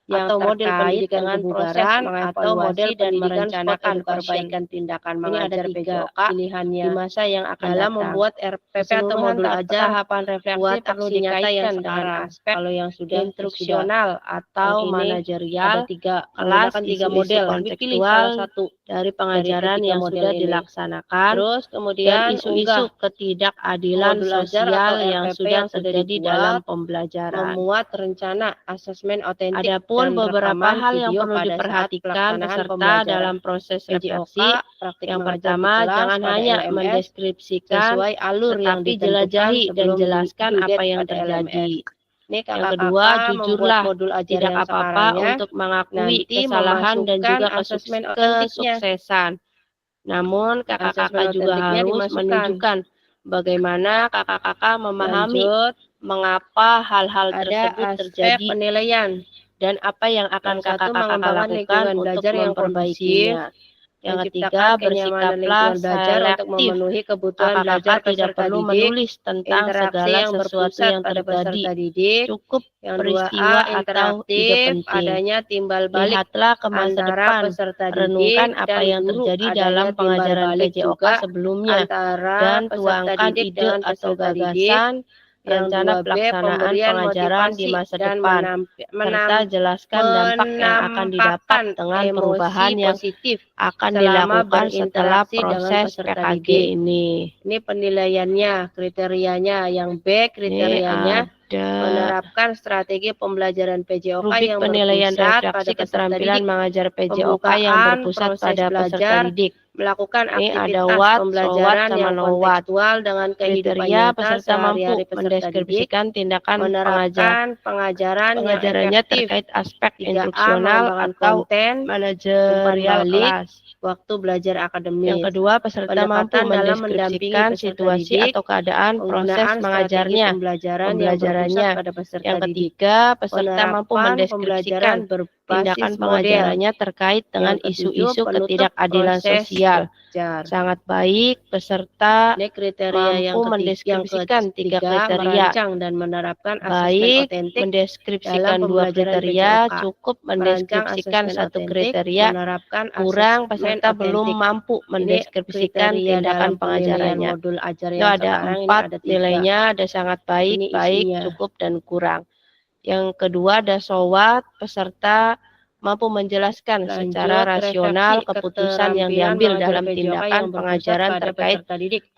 atau model pendidikan kebugaran atau model dan merencanakan perbaikan tindakan mengajar PJOK pilihannya di masa yang akan dalam membuat RPP atau modul ajar. Tahapan refleksi perlu dikaitkan dengan aspek kalau yang sudah instruksional atau manajerial. Ada 3 kelas, 3 model, pilih salah satu dari pengajaran yang sudah dilaksanakan. Terus kemudian isu-isu ketidakadilan sosial yang sudah terjadi dalam pembelajaran. Memuat rencana asesmen otentik. Adapun beberapa hal yang perlu diperhatikan peserta dalam proses refleksi. Yang pertama, jangan hanya mendeskripsikan sesuai alur yang dijelajahi dan jelaskan apa yang terjadi. Yang kedua, jujurlah, tidak apa-apa untuk mengakui kesalahan dan juga kesuksesan. Namun, kakak-kakak juga harus menunjukkan bagaimana kakak-kakak memahami mengapa hal-hal tersebut terjadi, penilaian, dan apa yang akan kakak-kakak lakukan untuk memperbaikinya. Yang ketiga, bersikaplah selektif. Untuk memenuhi kebutuhan belajar tidak perlu menulis tentang segala sesuatu yang terjadi. Cukup peristiwa atau ide penting. Adanya timbal balik. Lihatlah ke masa depan. Renungkan apa yang terjadi dalam pengajaran PJOK sebelumnya dan tuangkan ide atau gagasan rencana pelaksanaan pengajaran di masa depan, serta jelaskan dampak yang akan didapat dengan perubahan yang akan dilakukan setelah proses PKG ini. Ini penilaiannya, kriterianya. Yang B, kriterianya menerapkan strategi pembelajaran PJOK yang penilaian berpusat refleksi pada keterampilan mengajar PJOK yang berpusat pada peserta didik. Melakukan Ini aktivitas ada what, pembelajaran so what, yang sama know what. kontekstual dengan kehidupan Kriteria nyata peserta mampu sehari-hari peserta didik, mendeskripsikan tindakan menerapkan pengajarannya terkait aspek instruksional atau konten, manajerial kelas. waktu belajar akademis. Yang kedua, peserta mampu mendeskripsikan situasi atau keadaan proses mengajarnya, pembelajarannya. Pada peserta Yang didik. ketiga, peserta mampu mendeskripsikan tindakan pengajarannya terkait dengan isu-isu ketidakadilan sosial. Sangat baik, peserta mampu mendeskripsikan 3 kriteria. Dan menerapkan baik, mendeskripsikan 2 kriteria, cukup mendeskripsikan 1 kriteria, kurang, peserta belum mampu mendeskripsikan tindakan pengajarannya. Itu ada 4 nilainya, ada sangat baik, baik, cukup, dan kurang. Yang kedua ada SOWAT, peserta mampu menjelaskan secara rasional keputusan yang diambil dalam tindakan pengajaran terkait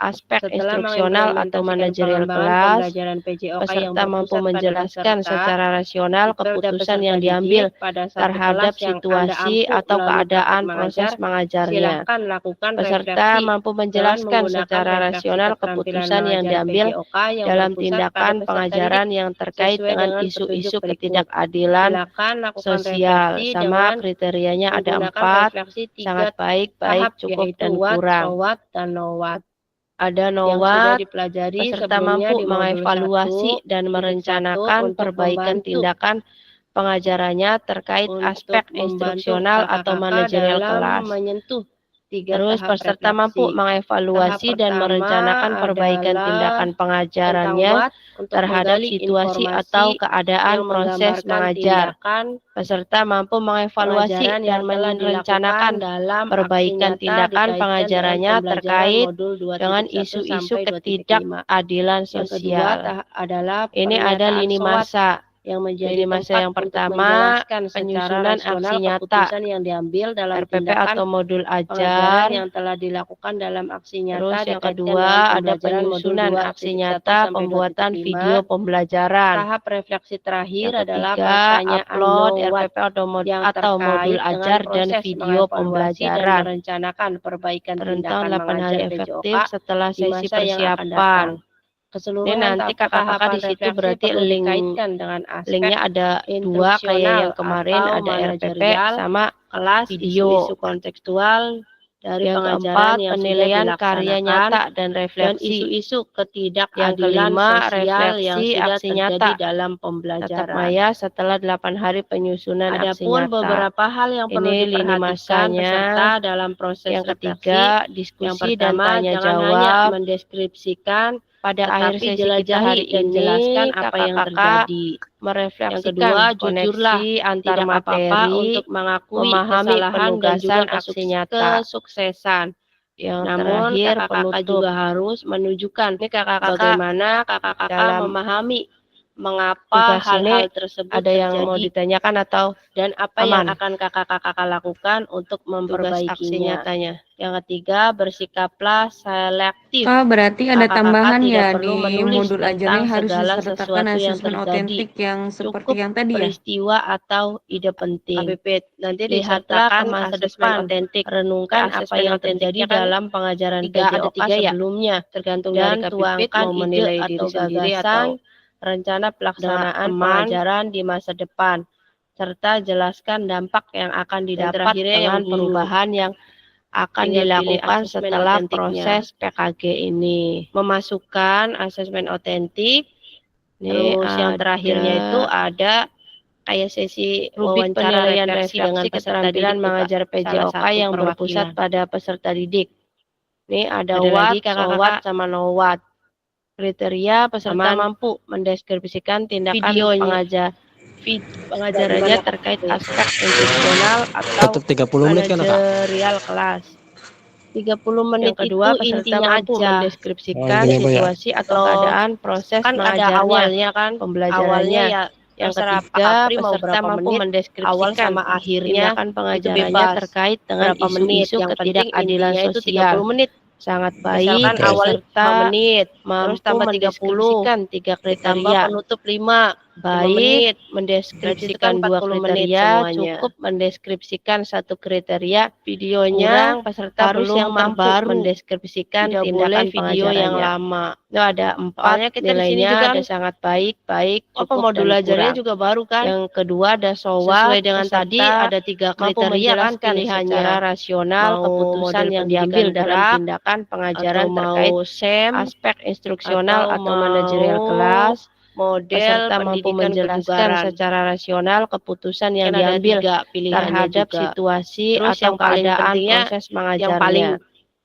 aspek instruksional atau manajerial kelas. Peserta mampu menjelaskan secara rasional keputusan yang diambil terhadap situasi atau keadaan proses mengajarnya. Peserta mampu menjelaskan secara rasional keputusan yang diambil dalam tindakan pengajaran yang terkait dengan isu-isu ketidakadilan sosial. Sama kriterianya ada 4, sangat baik, baik, cukup, dan kurang. Ada NOWAT, peserta mampu mengevaluasi dan merencanakan perbaikan tindakan pengajarannya terkait aspek instruksional atau manajerial kelas. Terus peserta mampu mengevaluasi dan merencanakan perbaikan tindakan pengajarannya terhadap situasi atau keadaan proses mengajar. Peserta mampu mengevaluasi dan merencanakan perbaikan tindakan pengajarannya terkait dengan isu-isu ketidakadilan sosial. Ini ada lini masa. Lini masa yang pertama, penyusunan aksi nyata yang diambil dalam RPP atau modul ajar yang telah dilakukan dalam aksi nyata. Terus yang kedua ada penyusunan aksi nyata pembuatan video pembelajaran. Tahap refleksi terakhir adalah upload RPP atau modul ajar dan video pembelajaran. Merencanakan perbaikan tindakan 8 hari efektif setelah sesi persiapan. Ini nanti kakak-kakak di situ berarti linknya ada 2 kayak yang kemarin, ada RPP sama kelas video kontekstual. Dari yang keempat, penilaian karya nyata dan refleksi. Isu-isu ketidakadilan sosial yang aksi nyata dalam pembelajaran. Tatap maya setelah 8 hari penyusunan aksi nyata. Adapun beberapa hal yang perlu diperhatikan peserta dalam proses yang ketiga, diskusi dan tanya jawab, mendeskripsikan pada akhir sesi kita hari ini, jelaskan apa yang terjadi. Merefleksikan, yang kedua, jujurlah antar materi untuk mengakui memahami penugasan aksi nyata kesuksesan. Yang terakhir, kakak-kakak juga harus menunjukkan bagaimana kakak-kakak memahami mengapa hal-hal tersebut ada yang terjadi, mau ditanyakan atau dan apa yang akan kakak-kakak lakukan untuk memperbaikinya. Aksi nyatanya. Yang ketiga, bersikaplah selektif. Kak, berarti ada tambahan ya di menulis modul ajarnya harus segala disertakan sesuatu yang asesmen terjadi. otentik yang seperti Cukup yang tadi ya. peristiwa atau ide penting. Nanti lihatlah ke masa depan, otentik, renungkan apa yang terjadi dalam pengajaran PJOK sebelumnya, tergantung dari KPP mau menilai diri sendiri atau rencana pelaksanaan pengajaran di masa depan, serta jelaskan dampak yang akan didapat dengan perubahan yang akan dilakukan setelah proses PKG ini. Memasukkan asesmen otentik. Terus yang terakhirnya itu ada kayak sesi wawancara refleksi dengan keterampilan mengajar PJOK yang berpusat pada peserta didik. Ini ada WAT, SOWAT, sama NOWAT. Kriteria peserta mampu mendeskripsikan tindakan pengajarannya terkait aspek instruksional atau 30 menit kan, Kak? manajerial kelas. 30 menit yang kedua, peserta mampu mendeskripsikan situasi atau keadaan proses mengajarnya. Ada awalnya kan, pembelajarannya ya. Yang ketiga, peserta mampu mendeskripsikan awal sama akhirnya tindakan pengajarannya terkait dengan isu-isu ketidakadilan sosial. 30 menit. Sangat baik, awal 5 menit, terus tambah 30, 3 kriteria, penutup 5, baik, mendeskripsikan 2 kriteria, cukup mendeskripsikan 1 kriteria, videonya peserta harus yang mampu mendeskripsikan tindakan video yang lama. Itu ada 4 nilainya, ada sangat baik, baik, cukup, modul ajarnya juga baru kan. Yang kedua ada SOWAT, sesuai dengan tadi ada 3 kriteria kan pilihannya, secara rasional, keputusan yang diambil dalam tindakan pengajaran terkait aspek instruksional atau manajerial kelas, model mampu menjelaskan secara rasional keputusan yang diambil terhadap situasi atau keadaan proses mengajarnya. Yang paling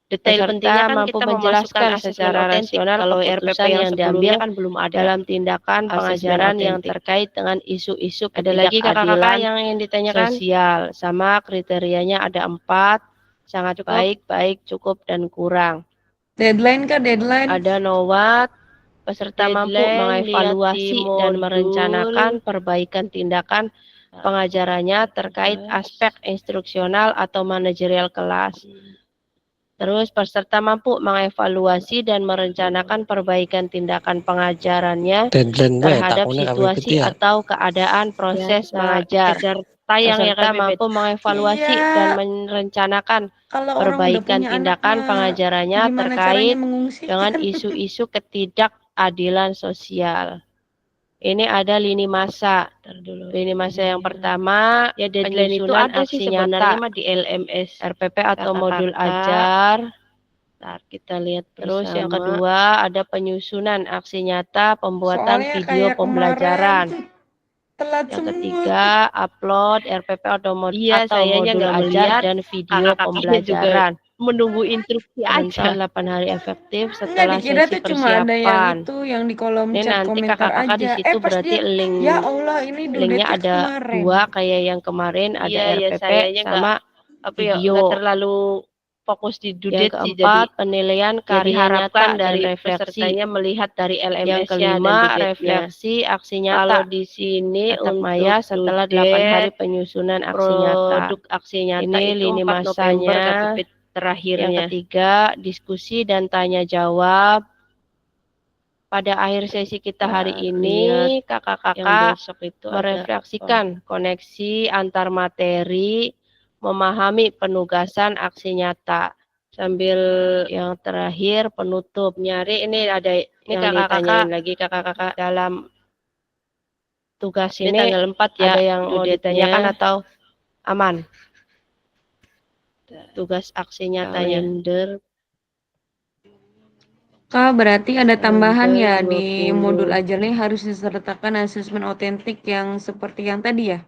detail pentingnya kan mampu menjelaskan secara rasional kalau RPP yang diambil kan belum ada dalam tindakan pengajaran yang terkait dengan isu-isu ketidakadilan yang ingin ditanyakan sosial, sama kriterianya ada 4, sangat baik, baik, cukup, dan kurang. Deadline kah deadline? Ada NOWAT, peserta mampu mengevaluasi dan merencanakan perbaikan tindakan pengajarannya terkait aspek instruksional atau manajerial kelas. Terus peserta mampu mengevaluasi dan merencanakan perbaikan tindakan pengajarannya terhadap situasi atau keadaan proses mengajar. Peserta mampu mengevaluasi dan merencanakan perbaikan tindakan pengajarannya terkait dengan isu-isu ketidakadilan sosial. Ini ada lini masa. Lini masa yang pertama, ya deadline itu ada sih sebenarnya mah di LMS, RPP atau modul ajar. Ntar kita lihat bersama. Terus yang kedua ada penyusunan aksi nyata pembuatan video pembelajaran. Yang ketiga, upload RPP atau modul ajar dan video pembelajaran. Menunggu instruksi aja. 8 hari efektif setelah sesi cuma ada yang persiapan. itu yang di kolom Ini chat nanti komentar kakak-kakak aja. di situ Pas berarti dia, link ya Allah ini linknya ada kemarin. 2 kayak yang kemarin ada RPP sama video. Nggak terlalu fokus di Yang dudet sih, keempat, penilaian karya diharapkan nyata dari dan refleksi. pesertanya melihat dari LMS-nya Yang kelima, dan dudetnya. refleksi aksi nyata. Kalau di sini Tatap untuk maya setelah 8 hari penyusunan aksi nyata. produk aksi nyata Ini itu lini 4 November masanya. KTP terakhirnya. Yang ketiga, diskusi dan tanya jawab. Pada akhir sesi kita hari ini, kakak-kakak merefleksikan koneksi antar materi, memahami penugasan aksi nyata. Sambil yang terakhir penutup, nyari ini ada yang ditanyain lagi kakak-kakak dalam tugas ini tanggal 4 ya, ada yang mau dudetnya. ditanyakan atau aman? Tugas aksi nyatanya. Kak, berarti ada tambahan ya Kalender di 20. modul ajar nih harus disertakan asesmen otentik yang seperti yang tadi ya?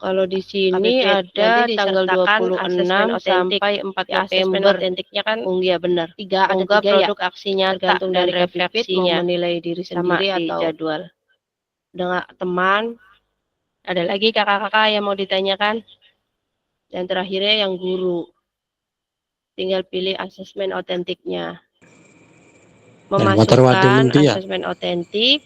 Kalau di sini ada tanggal 26 sampai 4 November. Otentiknya kan ya benar. Ada 3 produk ya? Aksi nyata tergantung dari refleksinya, menilai diri sendiri atau jadwal. Dengan teman. Ada lagi kakak-kakak yang mau ditanyakan? Dan terakhirnya yang guru. Tinggal pilih asesmen otentiknya. Memasukkan asesmen otentik.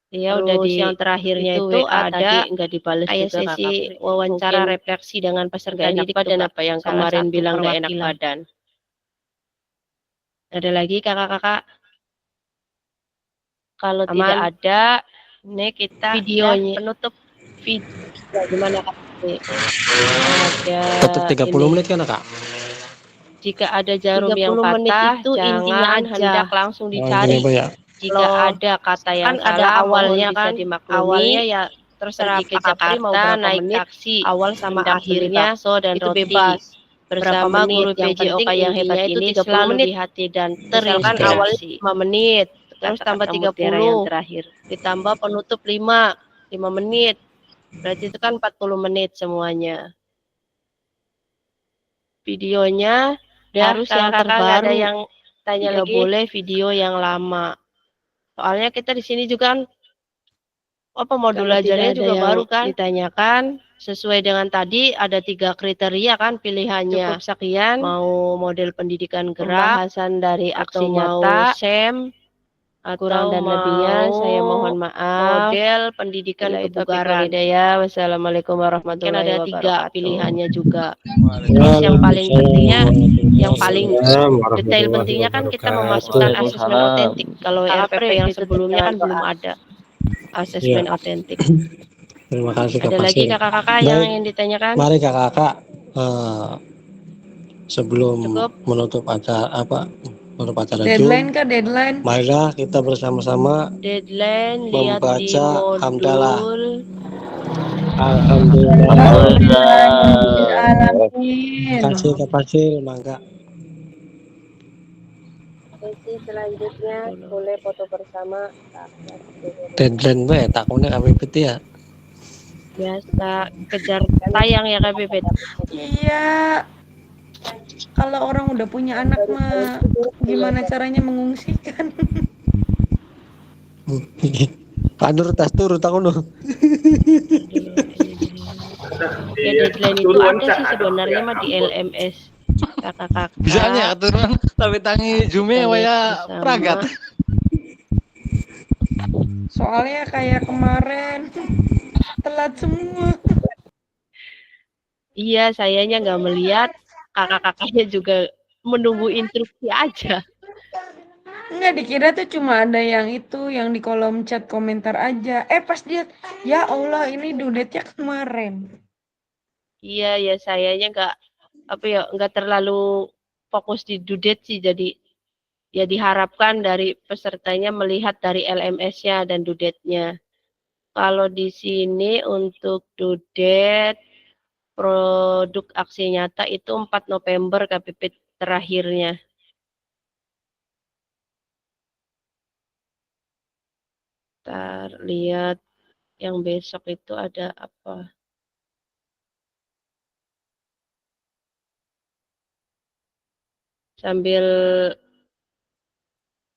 Ya udah di yang terakhirnya itu ada nggak dibales kayak sesi wawancara refleksi dengan peserta didik dan apa yang kemarin bilang nggak enak badan. Ada lagi kakak-kakak? Kalau tidak ada, ini kita videonya penutup video gimana kak? Ada Tetap 30 menit kan kak? Jika ada jarum yang patah, itu jangan hendak langsung dicari. Jika ada kata yang kan salah, ada awalnya kan dimaklumi. Awalnya ya terserah ke Jakarta naik taksi awal sama akhirnya so dan itu roti bebas bersama guru PJOK yang hebat ini selalu di hati dan terinspirasi. Awalnya 5 menit terus tambah 30 yang terakhir ditambah penutup 5 menit berarti itu kan 40 menit semuanya. Videonya harus yang terbaru, ada yang tanya lagi boleh video yang lama. Soalnya kita di sini juga kan modul ajarnya juga baru kan ditanyakan sesuai dengan tadi ada 3 kriteria kan pilihannya. Cukup sekian mau model pendidikan gerak, pembahasan dari aksi nyata, SEM kurang dan lebihnya saya mohon maaf. Model pendidikan kebugaran. Wassalamualaikum warahmatullahi wabarakatuh. Kan ada 3 pilihannya juga. Terus yang paling pentingnya, yang paling detail pentingnya kan kita memasukkan asesmen otentik. Kalau RPP yang sebelumnya kan belum ada asesmen otentik. Terima kasih Kak Ada lagi kakak-kakak yang ingin ditanyakan? Mari kakak-kakak sebelum menutup acara deadline kah deadline? marilah kita bersama-sama Deadline lihat di membaca hamdalah. modul. Terima kasih Kak Pasir, mangga. Sesi selanjutnya boleh foto bersama. Deadline be, takutnya kami peti ya. Biasa kejar tayang ya Kak Pipit. Iya. Kalau orang udah punya anak mah gimana caranya mengungsikan? Aduh, tas turun takut no. Ya deadline itu ada sih sebenarnya mah di LMS kakak-kakak. Bisanya keturunan tapi tangi Jume waya pragat. Soalnya kayak kemarin telat semua. Iya, sayanya nggak melihat, kakak-kakaknya juga menunggu instruksi aja. Enggak, dikira tuh cuma ada yang itu, yang di kolom chat komentar aja. Pas dia, ya Allah ini due date-nya kemarin. Iya, ya sayanya nggak terlalu fokus di due date sih, jadi ya diharapkan dari pesertanya melihat dari LMS-nya dan due date-nya. Kalau di sini untuk due date produk aksi nyata itu 4 November KPP terakhirnya. Ntar lihat yang besok itu ada apa. Sambil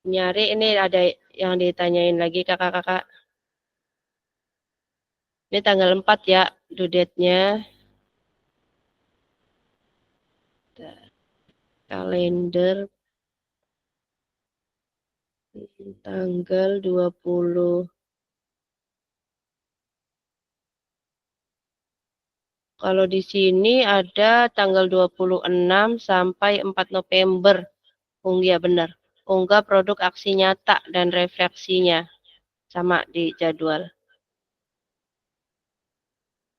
nyari ini ada yang ditanyain lagi kakak-kakak. Ini tanggal 4 ya due date-nya. Kalender tanggal 20. Kalau di sini ada tanggal 26 sampai 4 November. Ya benar. Unggah produk aksi nyata dan refleksinya. Sama di jadwal.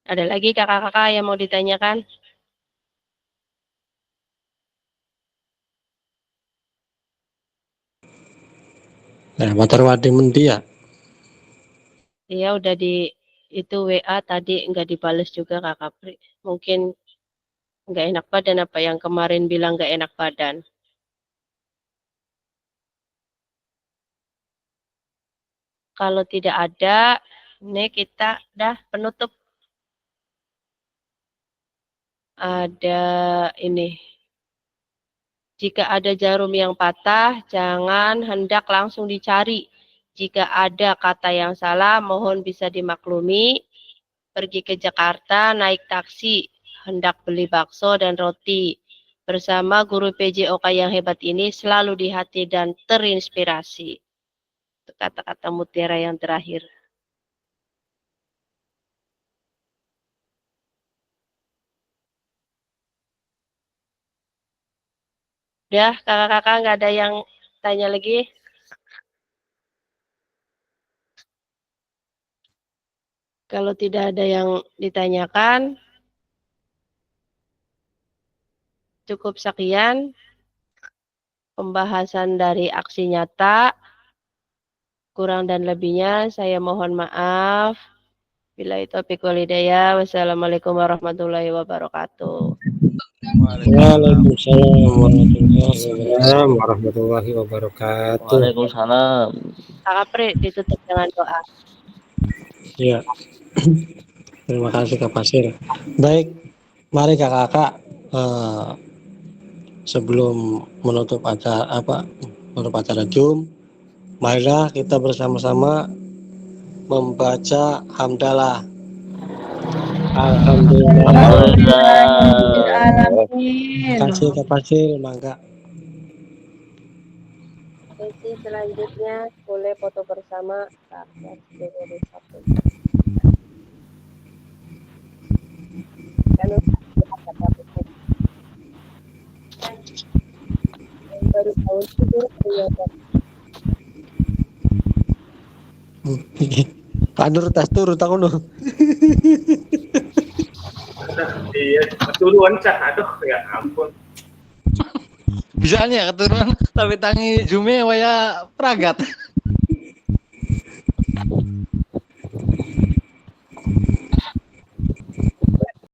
Ada lagi kakak-kakak yang mau ditanyakan? Nah, motor wadi mendi ya. Iya udah itu WA tadi nggak dibales juga Kak Kapri. Mungkin nggak enak badan apa yang kemarin bilang nggak enak badan. Kalau tidak ada, ini kita dah penutup. Ada ini. Jika ada jarum yang patah, jangan hendak langsung dicari. Jika ada kata yang salah, mohon bisa dimaklumi. Pergi ke Jakarta, naik taksi, hendak beli bakso dan roti. Bersama guru PJOK yang hebat ini selalu di hati dan terinspirasi. Itu kata-kata mutiara yang terakhir. Udah, kakak-kakak nggak ada yang tanya lagi? Kalau tidak ada yang ditanyakan, cukup sekian pembahasan dari aksi nyata. Kurang dan lebihnya saya mohon maaf. Billahi taufiq wal hidayah. Wassalamualaikum warahmatullahi wabarakatuh. Waalaikumsalam warahmatullahi wabarakatuh. Waalaikumsalam. Kak Apri ditutup dengan doa. Iya. Terima kasih Kak Pasir. Baik, mari kakak-kakak sebelum menutup acara Zoom, marilah kita bersama-sama membaca hamdalah. Alhamdulillah. Terima kasih Kak Pasir, mangga. Sesi selanjutnya boleh foto bersama. Baru tahun tidur kelihatan. Aduh, tas turun takut no. Iya, keturunan cah, aduh ya ampun. Bisanya keturunan tapi tangi Jume waya pragat.